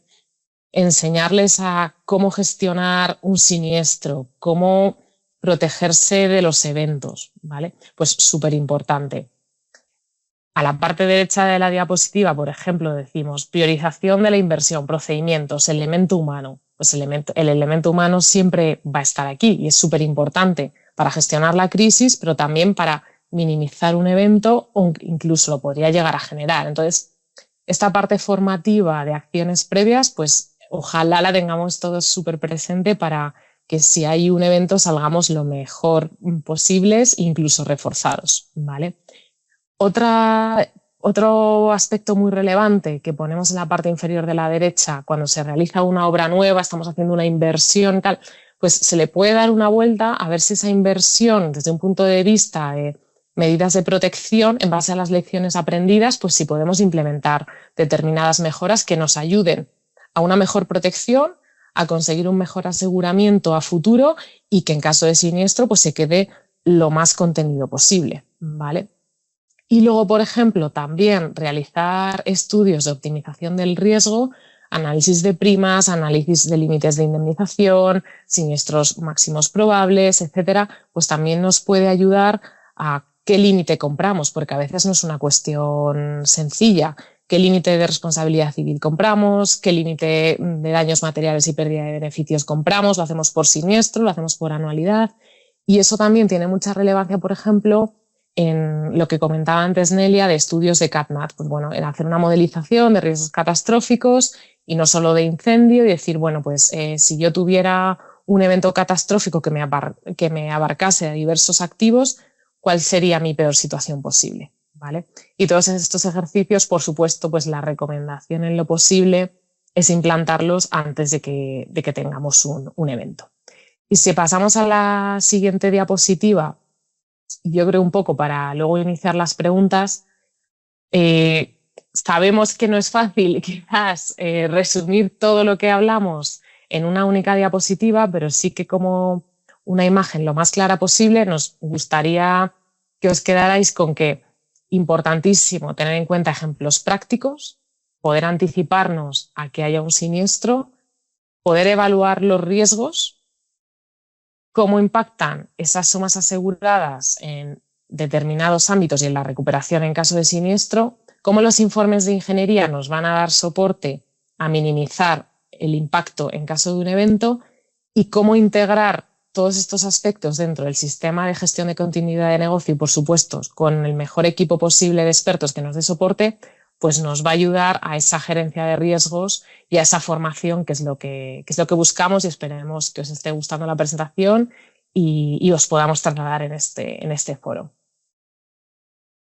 S4: Enseñarles a cómo gestionar un siniestro, cómo protegerse de los eventos, ¿vale? Pues súper importante. A la parte derecha de la diapositiva, por ejemplo, decimos priorización de la inversión, procedimientos, elemento humano. Pues el elemento humano siempre va a estar aquí y es súper importante para gestionar la crisis, pero también para minimizar un evento o incluso lo podría llegar a generar. Entonces, esta parte formativa de acciones previas, pues ojalá la tengamos todos súper presente para que si hay un evento salgamos lo mejor posibles, incluso reforzados, ¿vale? Otro aspecto muy relevante que ponemos en la parte inferior de la derecha, cuando se realiza una obra nueva, estamos haciendo una inversión, tal, pues se le puede dar una vuelta a ver si esa inversión, desde un punto de vista de medidas de protección, en base a las lecciones aprendidas, pues si podemos implementar determinadas mejoras que nos ayuden a una mejor protección, a conseguir un mejor aseguramiento a futuro y que en caso de siniestro pues se quede lo más contenido posible, ¿vale? Y luego, por ejemplo, también realizar estudios de optimización del riesgo, análisis de primas, análisis de límites de indemnización, siniestros máximos probables, etcétera, pues también nos puede ayudar a qué límite compramos, porque a veces no es una cuestión sencilla. ¿Qué límite de responsabilidad civil compramos? ¿Qué límite de daños materiales y pérdida de beneficios compramos? ¿Lo hacemos por siniestro? ¿Lo hacemos por anualidad? Y eso también tiene mucha relevancia, por ejemplo, en lo que comentaba antes Nelia de estudios de CatNat, pues bueno, en hacer una modelización de riesgos catastróficos y no solo de incendio y decir, bueno, pues si yo tuviera un evento catastrófico que me abarcase a diversos activos, ¿cuál sería mi peor situación posible? ¿Vale? Y todos estos ejercicios, por supuesto, pues la recomendación en lo posible es implantarlos antes de que tengamos un evento. Y si pasamos a la siguiente diapositiva, yo creo un poco para luego iniciar las preguntas, sabemos que no es fácil quizás resumir todo lo que hablamos en una única diapositiva, pero sí que como una imagen lo más clara posible nos gustaría que os quedarais con que importantísimo tener en cuenta ejemplos prácticos, poder anticiparnos a que haya un siniestro, poder evaluar los riesgos, cómo impactan esas sumas aseguradas en determinados ámbitos y en la recuperación en caso de siniestro, cómo los informes de ingeniería nos van a dar soporte a minimizar el impacto en caso de un evento y cómo integrar todos estos aspectos dentro del sistema de gestión de continuidad de negocio y, por supuesto, con el mejor equipo posible de expertos que nos dé soporte, pues nos va a ayudar a esa gerencia de riesgos y a esa formación que es lo que buscamos, y esperemos que os esté gustando la presentación y os podamos trasladar en este foro.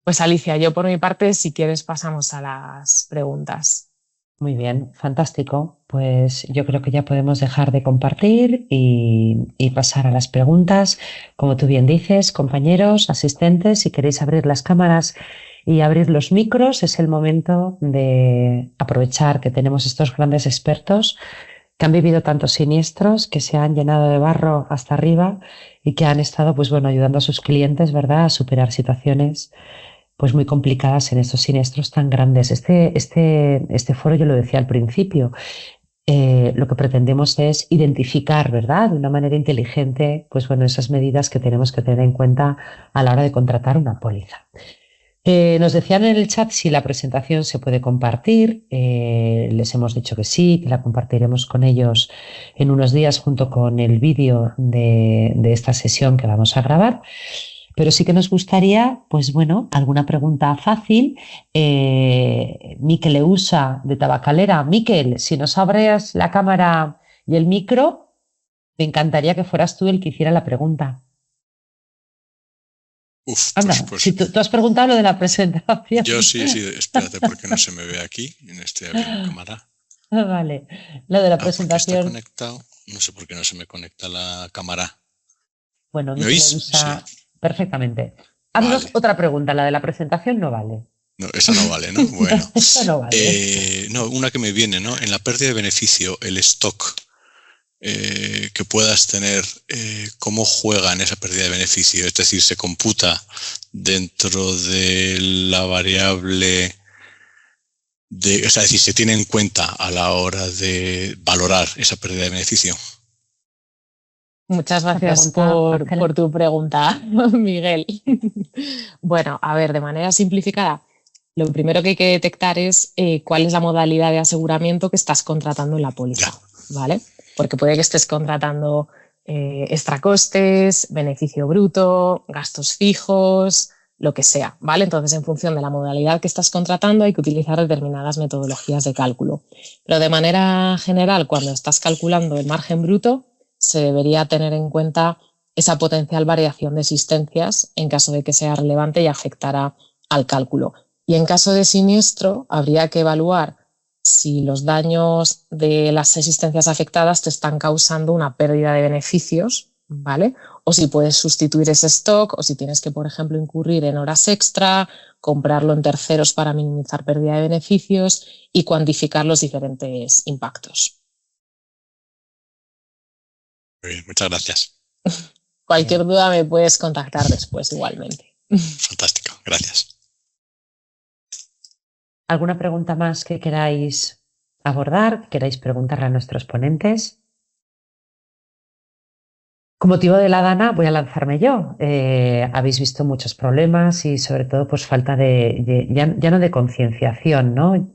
S4: Pues Alicia, yo por mi parte, si quieres, pasamos a las preguntas.
S1: Muy bien, fantástico. Pues yo creo que ya podemos dejar de compartir y pasar a las preguntas. Como tú bien dices, compañeros, asistentes, si queréis abrir las cámaras y abrir los micros, es el momento de aprovechar que tenemos estos grandes expertos que han vivido tantos siniestros, que se han llenado de barro hasta arriba y que han estado, pues bueno, ayudando a sus clientes, ¿verdad?, a superar situaciones pues muy complicadas en estos siniestros tan grandes. Este foro, yo lo decía al principio, lo que pretendemos es identificar, ¿verdad?, de una manera inteligente, pues bueno, esas medidas que tenemos que tener en cuenta a la hora de contratar una póliza. Nos decían en el chat si la presentación se puede compartir. Les hemos dicho que sí, que la compartiremos con ellos en unos días junto con el vídeo de esta sesión que vamos a grabar. Pero sí que nos gustaría, pues bueno, alguna pregunta fácil. Miquel Eusa, de Tabacalera. Miquel, si nos abres la cámara y el micro, me encantaría que fueras tú el que hiciera la pregunta. Anda,
S5: Pues,
S1: si tú has preguntado lo de la presentación.
S5: Yo sí, espérate, porque no se me ve aquí, en cámara.
S1: Vale, lo de la presentación.
S5: Está conectado, no sé por qué no se me conecta la cámara.
S1: Bueno,
S5: ¿Me oís?
S1: Usa
S5: Sí.
S1: Perfectamente. Haznos
S5: Vale.
S1: otra pregunta, la de la presentación no vale.
S5: No, esa no vale, ¿no? Bueno.
S1: Esa no vale.
S5: No, una que me viene, ¿no? En la pérdida de beneficio, el stock que puedas tener, ¿cómo juega en esa pérdida de beneficio? Es decir, ¿se computa dentro de la variable de, o sea, es decir, se tiene en cuenta a la hora de valorar esa pérdida de beneficio?
S4: Muchas gracias por tu pregunta, Miguel. Bueno, a ver, de manera simplificada, lo primero que hay que detectar es cuál es la modalidad de aseguramiento que estás contratando en la póliza, ¿vale? Porque puede que estés contratando extracostes, beneficio bruto, gastos fijos, lo que sea, ¿vale? Entonces, en función de la modalidad que estás contratando, hay que utilizar determinadas metodologías de cálculo. Pero de manera general, cuando estás calculando el margen bruto, se debería tener en cuenta esa potencial variación de existencias en caso de que sea relevante y afectara al cálculo. Y en caso de siniestro, habría que evaluar si los daños de las existencias afectadas te están causando una pérdida de beneficios, ¿vale? O si puedes sustituir ese stock, o si tienes que, por ejemplo, incurrir en horas extra, comprarlo en terceros para minimizar pérdida de beneficios y cuantificar los diferentes impactos.
S5: Muy bien, muchas gracias.
S4: Cualquier duda me puedes contactar después igualmente.
S5: Fantástico, gracias.
S1: ¿Alguna pregunta más que queráis abordar, que queráis preguntarle a nuestros ponentes? Con motivo de la Dana voy a lanzarme yo. Habéis visto muchos problemas y sobre todo pues falta ya no de concienciación, ¿no?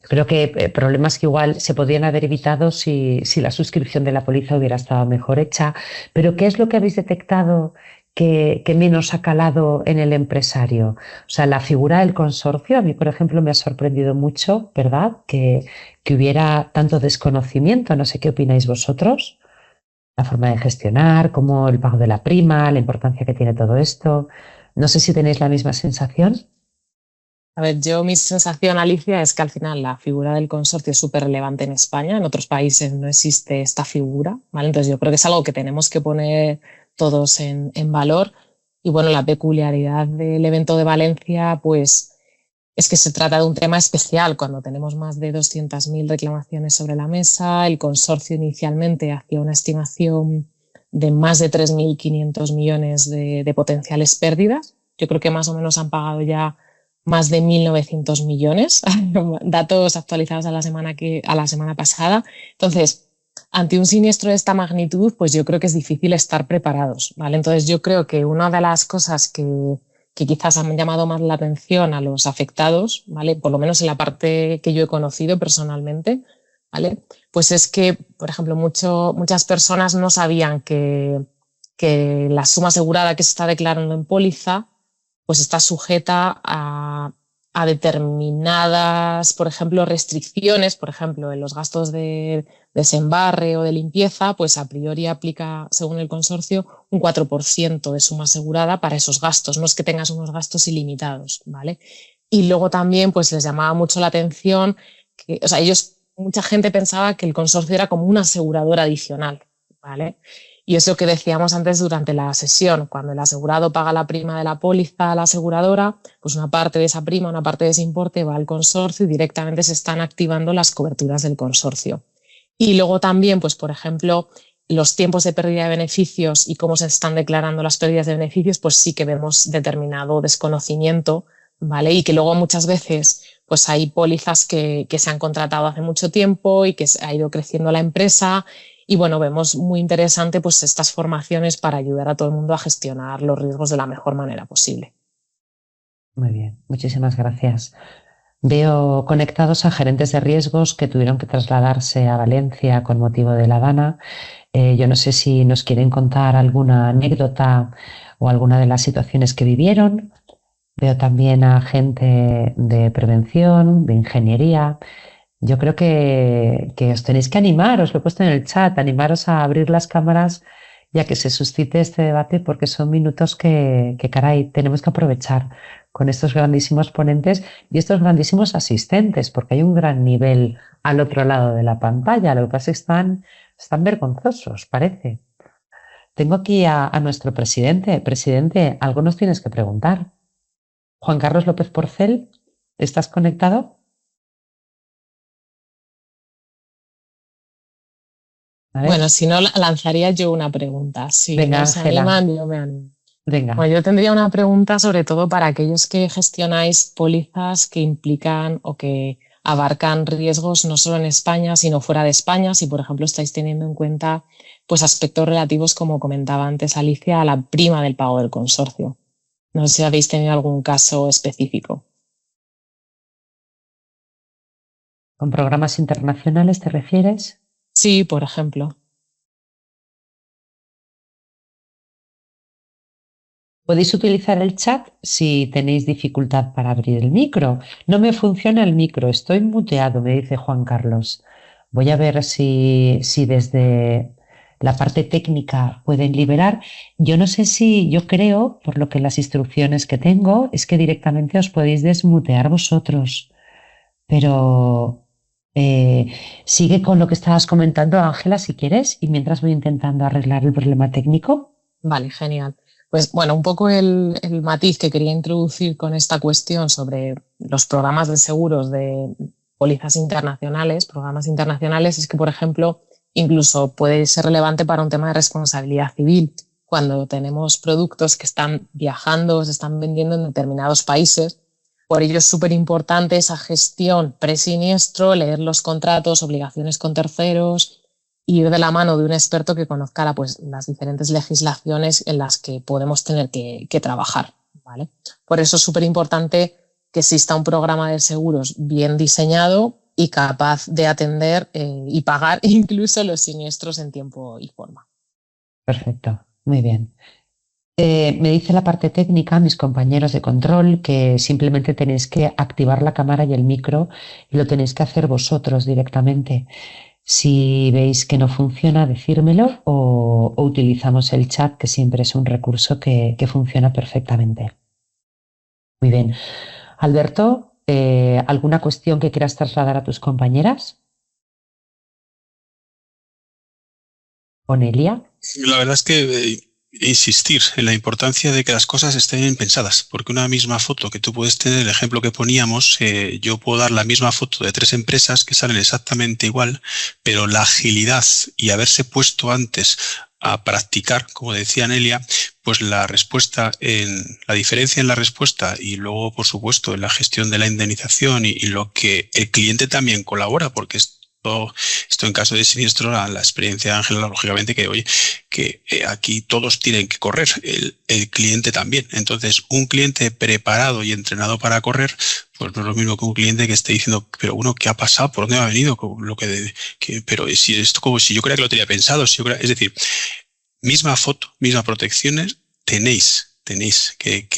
S1: Creo que problemas que igual se podrían haber evitado si la suscripción de la póliza hubiera estado mejor hecha. Pero ¿qué es lo que habéis detectado que menos ha calado en el empresario? O sea, la figura del consorcio, a mí, por ejemplo, me ha sorprendido mucho, ¿verdad? Que hubiera tanto desconocimiento. No sé qué opináis vosotros. La forma de gestionar, como el pago de la prima, la importancia que tiene todo esto. No sé si tenéis la misma sensación.
S4: A ver, mi sensación, Alicia, es que al final la figura del consorcio es súper relevante en España. En otros países no existe esta figura, ¿vale? Entonces yo creo que es algo que tenemos que poner todos en valor. Y bueno, la peculiaridad del evento de Valencia, pues es que se trata de un tema especial cuando tenemos más de 200.000 reclamaciones sobre la mesa. El consorcio inicialmente hacía una estimación de más de 3.500 millones de potenciales pérdidas. Yo creo que más o menos han pagado ya más de 1.900 millones, datos actualizados a la semana pasada. Entonces, ante un siniestro de esta magnitud, pues yo creo que es difícil estar preparados, ¿vale? Entonces yo creo que una de las cosas que quizás han llamado más la atención a los afectados, ¿vale? Por lo menos en la parte que yo he conocido personalmente, ¿vale? Pues es que, por ejemplo, muchas personas no sabían que la suma asegurada que se está declarando en póliza pues está sujeta a determinadas, por ejemplo, restricciones, por ejemplo, en los gastos de desembarre o de limpieza, pues a priori aplica, según el consorcio, un 4% de suma asegurada para esos gastos. No es que tengas unos gastos ilimitados, ¿vale? Y luego también pues les llamaba mucho la atención que, o sea, mucha gente pensaba que el consorcio era como una aseguradora adicional, ¿vale? Y es lo que decíamos antes durante la sesión, cuando el asegurado paga la prima de la póliza a la aseguradora, pues una parte de esa prima, una parte de ese importe va al consorcio y directamente se están activando las coberturas del consorcio. Y luego también, pues por ejemplo, los tiempos de pérdida de beneficios y cómo se están declarando las pérdidas de beneficios, pues sí que vemos determinado desconocimiento, ¿vale? Y que luego muchas veces pues hay pólizas que se han contratado hace mucho tiempo y que ha ido creciendo la empresa. Y bueno, vemos muy interesante pues estas formaciones para ayudar a todo el mundo a gestionar los riesgos de la mejor manera posible.
S1: Muy bien, muchísimas gracias. Veo conectados a gerentes de riesgos que tuvieron que trasladarse a Valencia con motivo de la Dana. Yo no sé si nos quieren contar alguna anécdota o alguna de las situaciones que vivieron. Veo también a gente de prevención, de ingeniería. Yo creo que os tenéis que animar, os lo he puesto en el chat, animaros a abrir las cámaras y a que se suscite este debate porque son minutos que caray, tenemos que aprovechar con estos grandísimos ponentes y estos grandísimos asistentes, porque hay un gran nivel al otro lado de la pantalla. Lo que pasa es que están vergonzosos, parece. Tengo aquí a nuestro presidente. Presidente, algo nos tienes que preguntar. Juan Carlos López Porcel, ¿estás conectado?
S4: Bueno, si no, lanzaría yo una pregunta. Si
S1: venga,
S4: no se animan, yo me animo.
S1: Venga.
S4: Bueno, yo tendría una pregunta sobre todo para aquellos que gestionáis pólizas que implican o que abarcan riesgos no solo en España, sino fuera de España, si por ejemplo estáis teniendo en cuenta pues aspectos relativos, como comentaba antes Alicia, a la prima del pago del consorcio. No sé si habéis tenido algún caso específico.
S1: ¿Con programas internacionales te refieres?
S4: Sí, por ejemplo.
S1: Podéis utilizar el chat si tenéis dificultad para abrir el micro. No me funciona el micro, estoy muteado, me dice Juan Carlos. Voy a ver si desde la parte técnica pueden liberar. Yo no sé si, yo creo, por lo que las instrucciones que tengo, es que directamente os podéis desmutear vosotros. Pero sigue con lo que estabas comentando, Ángela, si quieres, y mientras voy intentando arreglar el problema técnico.
S4: Vale, genial. Pues bueno, un poco el matiz que quería introducir con esta cuestión sobre los programas de seguros de pólizas internacionales, programas internacionales, es que, por ejemplo, incluso puede ser relevante para un tema de responsabilidad civil. Cuando tenemos productos que están viajando, se están vendiendo en determinados países, por ello es súper importante esa gestión presiniestro, leer los contratos, obligaciones con terceros, ir de la mano de un experto que conozca las diferentes legislaciones en las que podemos tener que trabajar, ¿vale? Por eso es súper importante que exista un programa de seguros bien diseñado y capaz de atender y pagar incluso los siniestros en tiempo y forma.
S1: Perfecto, muy bien. Me dice la parte técnica, mis compañeros de control, que simplemente tenéis que activar la cámara y el micro y lo tenéis que hacer vosotros directamente. Si veis que no funciona, decírmelo o utilizamos el chat, que siempre es un recurso que funciona perfectamente. Muy bien. Alberto, ¿alguna cuestión que quieras trasladar a tus compañeras? ¿Onelia?
S2: La verdad es que insistir en la importancia de que las cosas estén bien pensadas, porque una misma foto que tú puedes tener, el ejemplo que poníamos, yo puedo dar la misma foto de 3 empresas que salen exactamente igual, pero la agilidad y haberse puesto antes a practicar, como decía Nelia, pues la diferencia en la respuesta y luego, por supuesto, en la gestión de la indemnización y lo que el cliente también colabora, porque esto en caso de siniestro, la experiencia de Ángela, lógicamente, que aquí todos tienen que correr, el cliente también. Entonces, un cliente preparado y entrenado para correr, pues no es lo mismo que un cliente que esté diciendo, pero bueno, ¿qué ha pasado? ¿Por dónde me ha venido? Pero si esto como si yo creía que lo tenía pensado, es decir, misma foto, mismas protecciones, tenéis que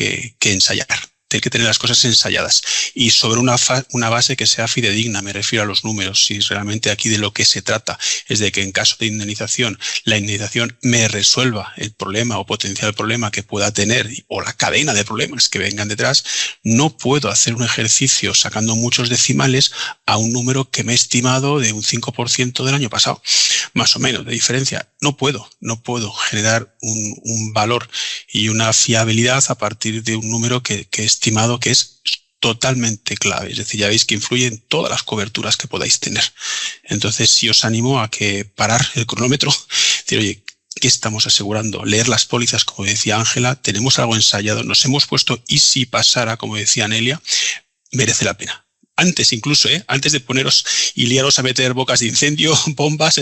S2: ensayar. Tiene que tener las cosas ensayadas y sobre una base que sea fidedigna, me refiero a los números. Si realmente aquí de lo que se trata es de que en caso de indemnización, la indemnización me resuelva el problema o potencial problema que pueda tener o la cadena de problemas que vengan detrás, no puedo hacer un ejercicio sacando muchos decimales a un número que me he estimado de un 5% del año pasado, más o menos de diferencia. No puedo generar un valor y una fiabilidad a partir de un número que estimado que es totalmente clave. Es decir, ya veis que influye en todas las coberturas que podáis tener. Entonces, sí os animo a que parar el cronómetro, decir, oye, ¿qué estamos asegurando? Leer las pólizas, como decía Ángela, tenemos algo ensayado, nos hemos puesto y si pasara, como decía Nelia, merece la pena. Antes incluso, antes de poneros y liaros a meter bocas de incendio, bombas,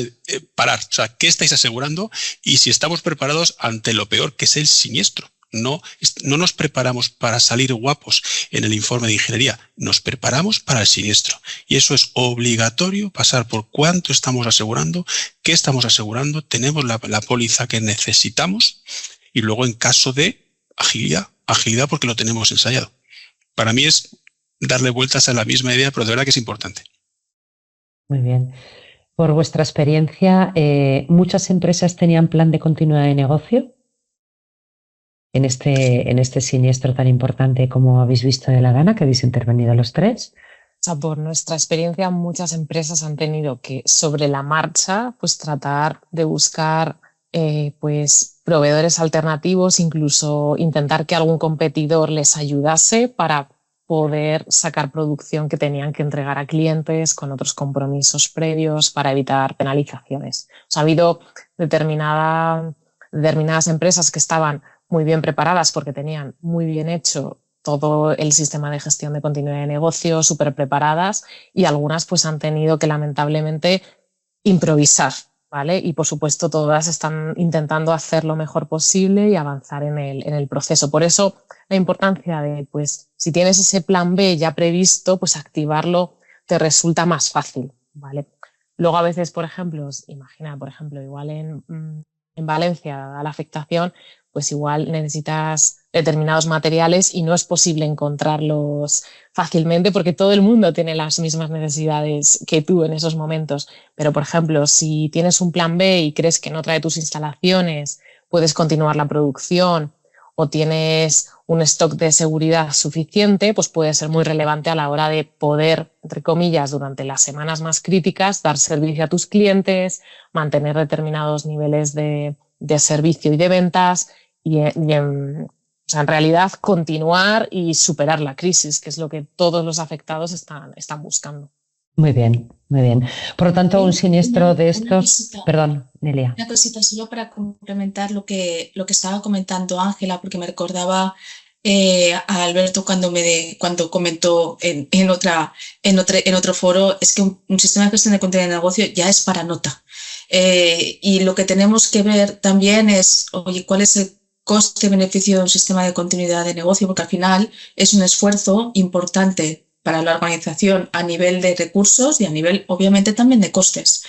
S2: parar. O sea, ¿qué estáis asegurando? Y si estamos preparados ante lo peor, que es el siniestro. No nos preparamos para salir guapos en el informe de ingeniería, nos preparamos para el siniestro. Y eso es obligatorio, pasar por cuánto estamos asegurando, qué estamos asegurando, tenemos la póliza que necesitamos y luego en caso de agilidad porque lo tenemos ensayado. Para mí es darle vueltas a la misma idea, pero de verdad que es importante.
S1: Muy bien. Por vuestra experiencia, ¿muchas empresas tenían plan de continuidad de negocio en este siniestro tan importante como habéis visto de La Dana, que habéis intervenido los 3?
S4: O sea, por nuestra experiencia, muchas empresas han tenido que, sobre la marcha, pues tratar de buscar pues proveedores alternativos, incluso intentar que algún competidor les ayudase para poder sacar producción que tenían que entregar a clientes con otros compromisos previos para evitar penalizaciones. O sea, ha habido determinadas empresas que estaban muy bien preparadas porque tenían muy bien hecho todo el sistema de gestión de continuidad de negocio, súper preparadas, y algunas pues han tenido que lamentablemente improvisar, ¿vale? Y por supuesto todas están intentando hacer lo mejor posible y avanzar en el proceso. Por eso la importancia de, pues, si tienes ese plan B ya previsto, pues activarlo te resulta más fácil, ¿vale? Luego a veces, por ejemplo, imagina, por ejemplo, igual en Valencia, dada la afectación, pues igual necesitas determinados materiales y no es posible encontrarlos fácilmente porque todo el mundo tiene las mismas necesidades que tú en esos momentos. Pero, por ejemplo, si tienes un plan B y crees que no trae tus instalaciones, puedes continuar la producción o tienes un stock de seguridad suficiente, pues puede ser muy relevante a la hora de poder, entre comillas, durante las semanas más críticas, dar servicio a tus clientes, mantener determinados niveles de servicio y de ventas y en realidad continuar y superar la crisis, que es lo que todos los afectados están buscando.
S1: Muy bien, muy bien. Por lo tanto, un siniestro de
S3: Una
S1: estos...
S3: cosita.
S1: Perdón, Nelia.
S3: Una cosita solo para complementar lo que estaba comentando Ángela, porque me recordaba a Alberto cuando comentó en otro foro, es que un sistema de gestión de continuidad de negocio ya es para nota. Y lo que tenemos que ver también es, oye, ¿cuál es el coste-beneficio de un sistema de continuidad de negocio? Porque al final es un esfuerzo importante para la organización a nivel de recursos y a nivel, obviamente, también de costes.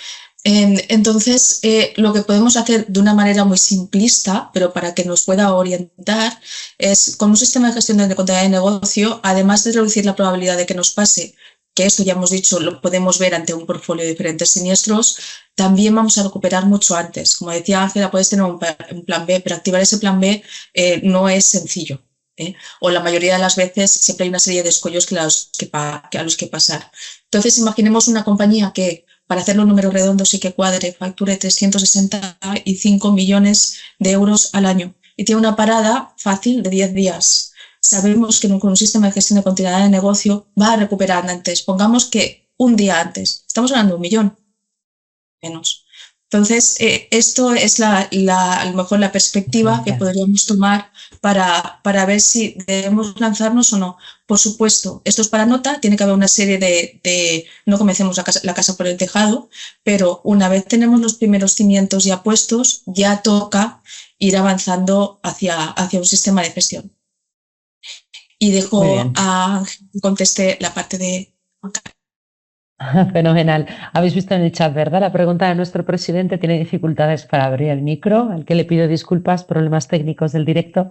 S3: Entonces, lo que podemos hacer de una manera muy simplista, pero para que nos pueda orientar, es con un sistema de gestión de continuidad de negocio, además de reducir la probabilidad de que nos pase, que esto ya hemos dicho, lo podemos ver ante un portfolio de diferentes siniestros, también vamos a recuperar mucho antes. Como decía Ángela, puedes tener un plan B, pero activar ese plan B no es sencillo. O la mayoría de las veces siempre hay una serie de escollos a los que pasar. Entonces, imaginemos una compañía que, para hacer los números redondos y que cuadre, facture 365 millones de euros al año y tiene una parada fácil de 10 días. Sabemos que con un sistema de gestión de continuidad de negocio va a recuperar antes. Pongamos que un día antes. Estamos hablando de 1 millón menos. Entonces, esto es a lo mejor la perspectiva que podríamos tomar para ver si debemos lanzarnos o no. Por supuesto, esto es para nota, tiene que haber una serie no comencemos la casa por el tejado, pero una vez tenemos los primeros cimientos ya puestos, ya toca ir avanzando hacia un sistema de gestión. Y dejo a que conteste la parte de...
S1: Fenomenal. Habéis visto en el chat, ¿verdad? La pregunta de nuestro presidente tiene dificultades para abrir el micro, al que le pido disculpas, problemas técnicos del directo.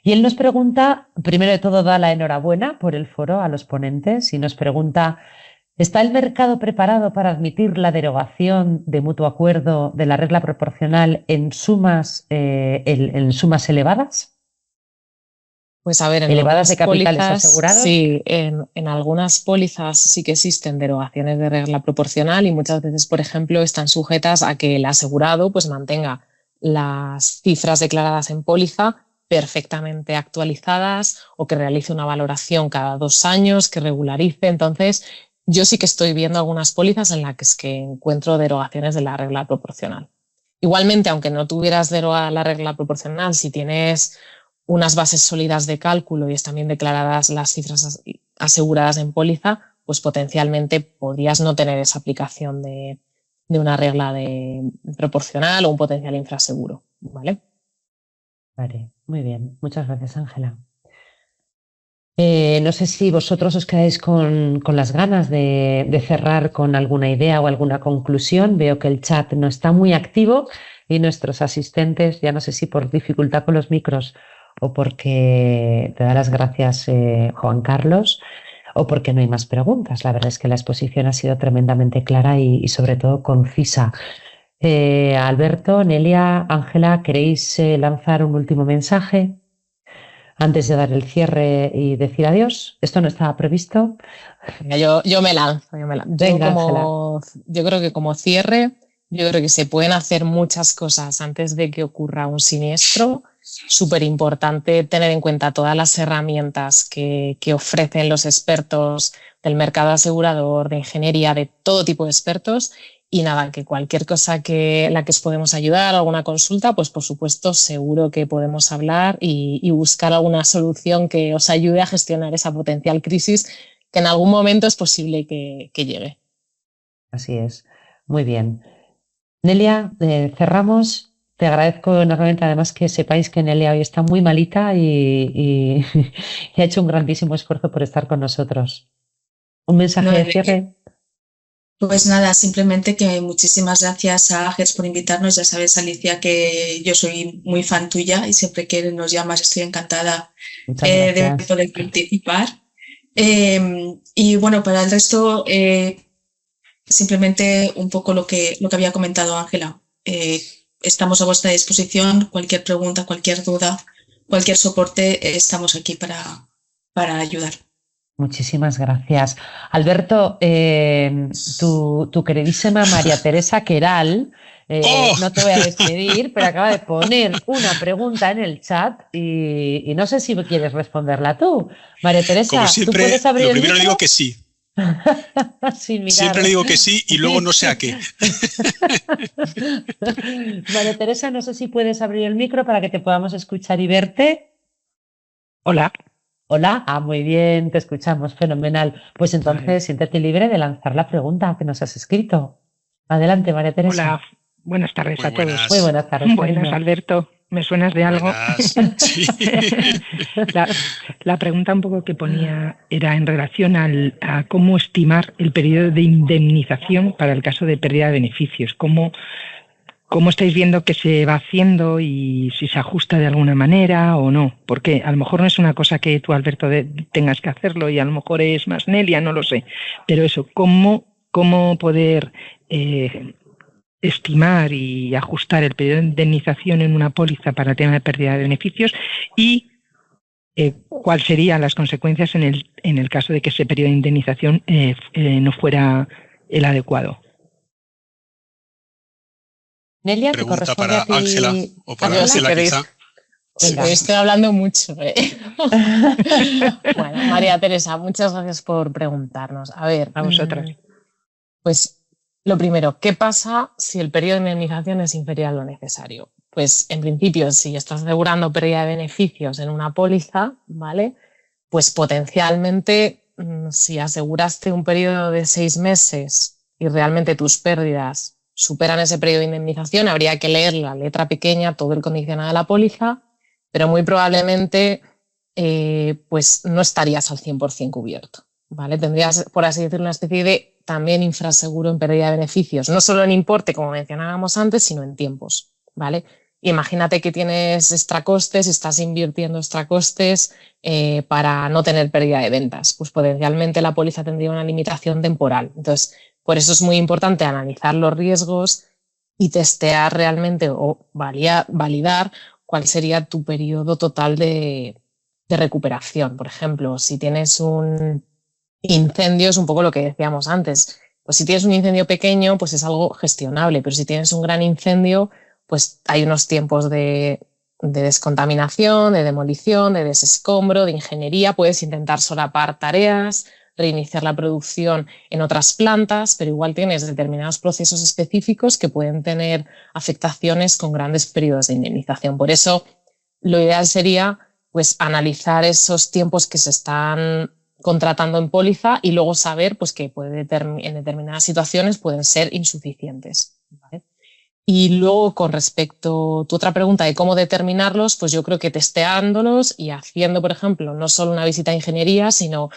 S1: Y él nos pregunta, primero de todo, da la enhorabuena por el foro a los ponentes y nos pregunta, ¿está el mercado preparado para admitir la derogación de mutuo acuerdo de la regla proporcional en sumas elevadas?
S4: Pues a ver, en
S1: elevadas de capitales
S4: pólizas,
S1: asegurados.
S4: Sí, en algunas pólizas sí que existen derogaciones de regla proporcional y muchas veces, por ejemplo, están sujetas a que el asegurado pues mantenga las cifras declaradas en póliza perfectamente actualizadas o que realice una valoración cada 2 años, que regularice. Entonces, yo sí que estoy viendo algunas pólizas en las que encuentro derogaciones de la regla proporcional. Igualmente, aunque no tuvieras derogada la regla proporcional, si tienes unas bases sólidas de cálculo y están bien declaradas las cifras aseguradas en póliza, pues potencialmente podrías no tener esa aplicación de una regla proporcional o un potencial infraseguro, ¿vale?
S1: Vale, muy bien. Muchas gracias, Ángela. No sé si vosotros os quedáis con las ganas de cerrar con alguna idea o alguna conclusión. Veo que el chat no está muy activo y nuestros asistentes, ya no sé si por dificultad con los micros o porque te da las gracias Juan Carlos, o porque no hay más preguntas. La verdad es que la exposición ha sido tremendamente clara y sobre todo concisa. Alberto, Nelia, Ángela, ¿queréis lanzar un último mensaje antes de dar el cierre y decir adiós? Esto no estaba previsto.
S4: Yo me lanzo.
S1: Venga,
S4: yo creo que como cierre, yo creo que se pueden hacer muchas cosas antes de que ocurra un siniestro. Súper importante tener en cuenta todas las herramientas que ofrecen los expertos del mercado asegurador, de ingeniería, de todo tipo de expertos. Y nada, que cualquier cosa la que os podemos ayudar, alguna consulta, pues por supuesto seguro que podemos hablar y buscar alguna solución que os ayude a gestionar esa potencial crisis que en algún momento es posible que llegue.
S1: Así es. Muy bien. Nelia, cerramos. Te agradezco enormemente, además, que sepáis que Nelia hoy está muy malita y ha hecho un grandísimo esfuerzo por estar con nosotros. ¿Un mensaje de cierre?
S3: Pues nada, simplemente que muchísimas gracias a Agers por invitarnos. Ya sabes, Alicia, que yo soy muy fan tuya y siempre que nos llamas estoy encantada de poder participar. Y bueno, para el resto, simplemente un poco lo que había comentado Ángela. Estamos a vuestra disposición. Cualquier pregunta, cualquier duda, cualquier soporte, estamos aquí para ayudar.
S1: Muchísimas gracias. Alberto, tu queridísima María Teresa Queral, no te voy a despedir, pero acaba de poner una pregunta en el chat y no sé si quieres responderla tú. María Teresa,
S2: como siempre,
S1: ¿tú puedes abrir
S2: lo primero
S1: el micro?
S2: digo que sí.
S1: Sin mirar.
S2: Siempre le digo que sí y luego no sé a qué.
S1: María Teresa, no sé si puedes abrir el micro para que te podamos escuchar y verte.
S6: Hola.
S1: Hola. Muy bien, te escuchamos, fenomenal. Pues entonces siéntete libre de lanzar la pregunta que nos has escrito. Adelante, María Teresa.
S6: Hola, buenas tardes
S2: Muy
S6: a todos.
S2: buenas.
S1: Muy buenas tardes.
S6: Buenas,
S1: cariño.
S6: Alberto. ¿Me suenas de algo?
S2: Buenas. Sí.
S6: La pregunta un poco que ponía era en relación a cómo estimar el periodo de indemnización para el caso de pérdida de beneficios. ¿Cómo estáis viendo que se va haciendo y si se ajusta de alguna manera o no? Porque a lo mejor no es una cosa que tú, Alberto, tengas que hacerlo y a lo mejor es más Nelia, no lo sé. Pero eso, ¿cómo poder estimar y ajustar el periodo de indemnización en una póliza para el tema de pérdida de beneficios y cuáles serían las consecuencias en el caso de que ese periodo de indemnización no fuera el adecuado?
S1: Nelia, te
S2: Pregunta
S1: corresponde
S2: para
S1: a ti.
S2: Ángela o para
S4: Yo, si
S2: Ángela
S4: queréis.
S2: quizá.
S1: Venga.
S4: Estoy hablando mucho. Bueno, María Teresa, muchas gracias por preguntarnos. A ver,
S6: A vosotras.
S4: Pues lo primero, ¿qué pasa si el periodo de indemnización es inferior a lo necesario? Pues en principio, si estás asegurando pérdida de beneficios en una póliza, ¿vale? Pues potencialmente, si aseguraste un periodo de 6 meses y realmente tus pérdidas superan ese periodo de indemnización, habría que leer la letra pequeña, todo el condicional de la póliza, pero muy probablemente pues no estarías al 100% cubierto, ¿vale? Tendrías, por así decirlo, una especie de también infraseguro en pérdida de beneficios, no solo en importe, como mencionábamos antes, sino en tiempos, ¿vale? Imagínate que tienes extracostes, estás invirtiendo extracostes para no tener pérdida de ventas, pues potencialmente la póliza tendría una limitación temporal. Entonces, por eso es muy importante analizar los riesgos y testear realmente o validar cuál sería tu periodo total de recuperación. Por ejemplo, si tienes un incendio, es un poco lo que decíamos antes. Pues si tienes un incendio pequeño, pues es algo gestionable, pero si tienes un gran incendio, pues hay unos tiempos de descontaminación, de demolición, de desescombro, de ingeniería. Puedes intentar solapar tareas, reiniciar la producción en otras plantas, pero igual tienes determinados procesos específicos que pueden tener afectaciones con grandes periodos de indemnización. Por eso, lo ideal sería pues analizar esos tiempos que se están contratando en póliza y luego saber pues, que en determinadas situaciones pueden ser insuficientes, ¿vale? Y luego, con respecto a tu otra pregunta de cómo determinarlos, pues yo creo que testeándolos y haciendo, por ejemplo, no solo una visita a ingeniería, sino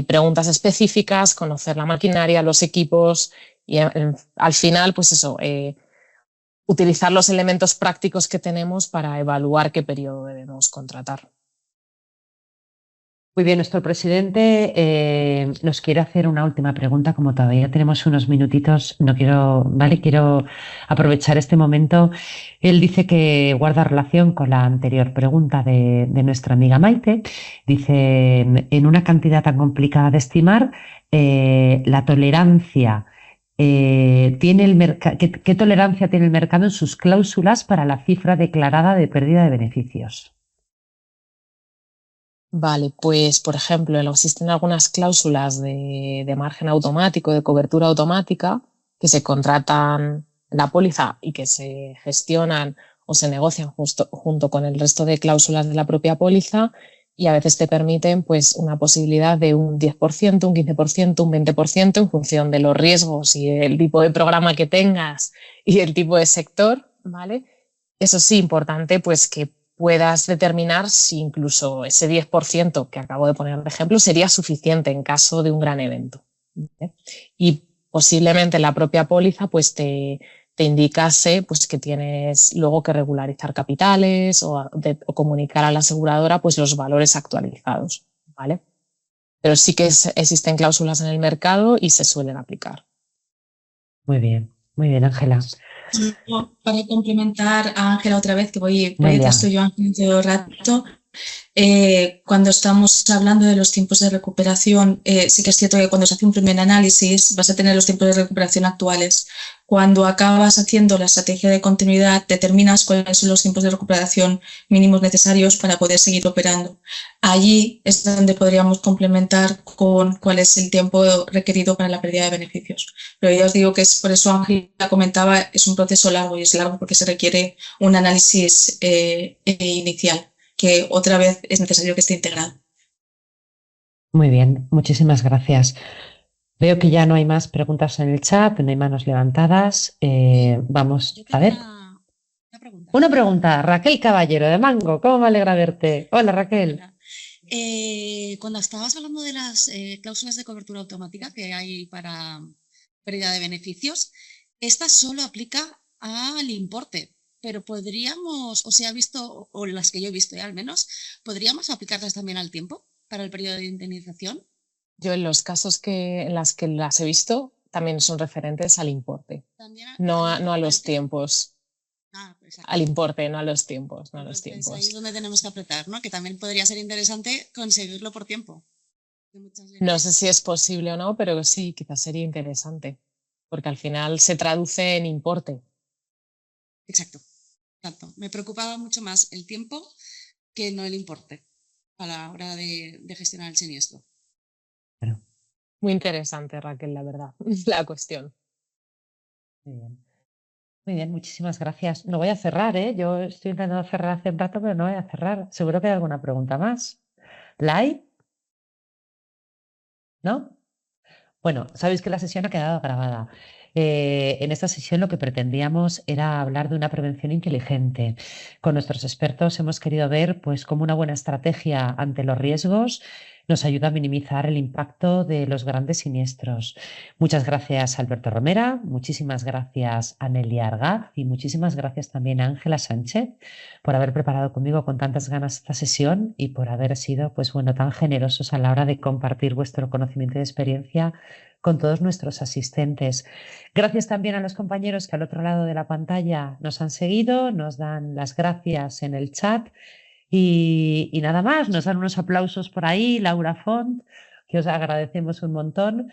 S4: preguntas específicas, conocer la maquinaria, los equipos y al final, pues eso, utilizar los elementos prácticos que tenemos para evaluar qué periodo debemos contratar.
S1: Muy bien, nuestro presidente nos quiere hacer una última pregunta, como todavía tenemos unos minutitos, quiero aprovechar este momento. Él dice que guarda relación con la anterior pregunta de nuestra amiga Maite. Dice, en una cantidad tan complicada de estimar, la tolerancia, ¿qué tolerancia tiene el mercado en sus cláusulas para la cifra declarada de pérdida de beneficios?
S4: Vale, pues por ejemplo, existen algunas cláusulas de margen automático, de cobertura automática, que se contratan en la póliza y que se gestionan o se negocian junto con el resto de cláusulas de la propia póliza y a veces te permiten pues, una posibilidad de un 10%, un 15%, un 20% en función de los riesgos y el tipo de programa que tengas y el tipo de sector, ¿vale? Eso sí, importante pues que puedas determinar si incluso ese 10% que acabo de poner de ejemplo sería suficiente en caso de un gran evento, ¿vale? Y posiblemente la propia póliza pues te indicase pues, que tienes luego que regularizar capitales o comunicar a la aseguradora pues, los valores actualizados, ¿vale? Pero sí que existen cláusulas en el mercado y se suelen aplicar.
S1: Muy bien, Ángela.
S3: Para complementar a Ángela otra vez, que voy detrás tuyo, Ángela, todo el rato, Cuando estamos hablando de los tiempos de recuperación, sí que es cierto que cuando se hace un primer análisis vas a tener los tiempos de recuperación actuales. Cuando acabas haciendo la estrategia de continuidad, determinas cuáles son los tiempos de recuperación mínimos necesarios para poder seguir operando. Allí es donde podríamos complementar con cuál es el tiempo requerido para la pérdida de beneficios. Pero ya os digo que es por eso Ángela comentaba, es un proceso largo y es largo porque se requiere un análisis inicial, que otra vez es necesario que esté integrado.
S1: Muy bien, muchísimas gracias. Veo que ya no hay más preguntas en el chat, no hay manos levantadas. Vamos
S7: Yo
S1: a
S7: tengo
S1: ver.
S7: una pregunta.
S1: Una pregunta, Raquel Caballero de Mango, ¿cómo me alegra verte? Hola Raquel.
S7: Hola. Cuando estabas hablando de las cláusulas de cobertura automática que hay para pérdida de beneficios, esta solo aplica al importe, pero podríamos, o sea, visto, o las que yo he visto ya al menos, ¿podríamos aplicarlas también al tiempo para el periodo de indemnización?
S4: Yo en los casos en las que las he visto también son referentes al importe,
S7: También
S4: no a
S7: también
S4: los tiempos.
S7: Exacto.
S4: Al importe, no a los tiempos, no a los
S7: Entonces, ahí es
S4: tiempos.
S7: donde tenemos que apretar, ¿no? Que también podría ser interesante conseguirlo por tiempo.
S4: No sé si es posible o no, pero sí, quizás sería interesante, porque al final se traduce en importe.
S7: Exacto. Me preocupaba mucho más el tiempo que no el importe a la hora de gestionar el siniestro.
S4: Muy interesante, Raquel, la verdad, la cuestión.
S1: Muy bien. Muy bien, muchísimas gracias. No voy a cerrar, ¿eh? Yo estoy intentando cerrar hace un rato, pero no voy a cerrar. Seguro que hay alguna pregunta más. ¿Lai? ¿No? Bueno, sabéis que la sesión ha quedado grabada. En esta sesión lo que pretendíamos era hablar de una prevención inteligente. Con nuestros expertos hemos querido ver pues, cómo una buena estrategia ante los riesgos nos ayuda a minimizar el impacto de los grandes siniestros. Muchas gracias, Alberto Romera, muchísimas gracias a Nelia Argaz y muchísimas gracias también a Ángela Sánchez por haber preparado conmigo con tantas ganas esta sesión y por haber sido pues, bueno, tan generosos a la hora de compartir vuestro conocimiento y experiencia con todos nuestros asistentes. Gracias también a los compañeros que al otro lado de la pantalla nos han seguido, nos dan las gracias en el chat y nada más, nos dan unos aplausos por ahí, Laura Font, que os agradecemos un montón.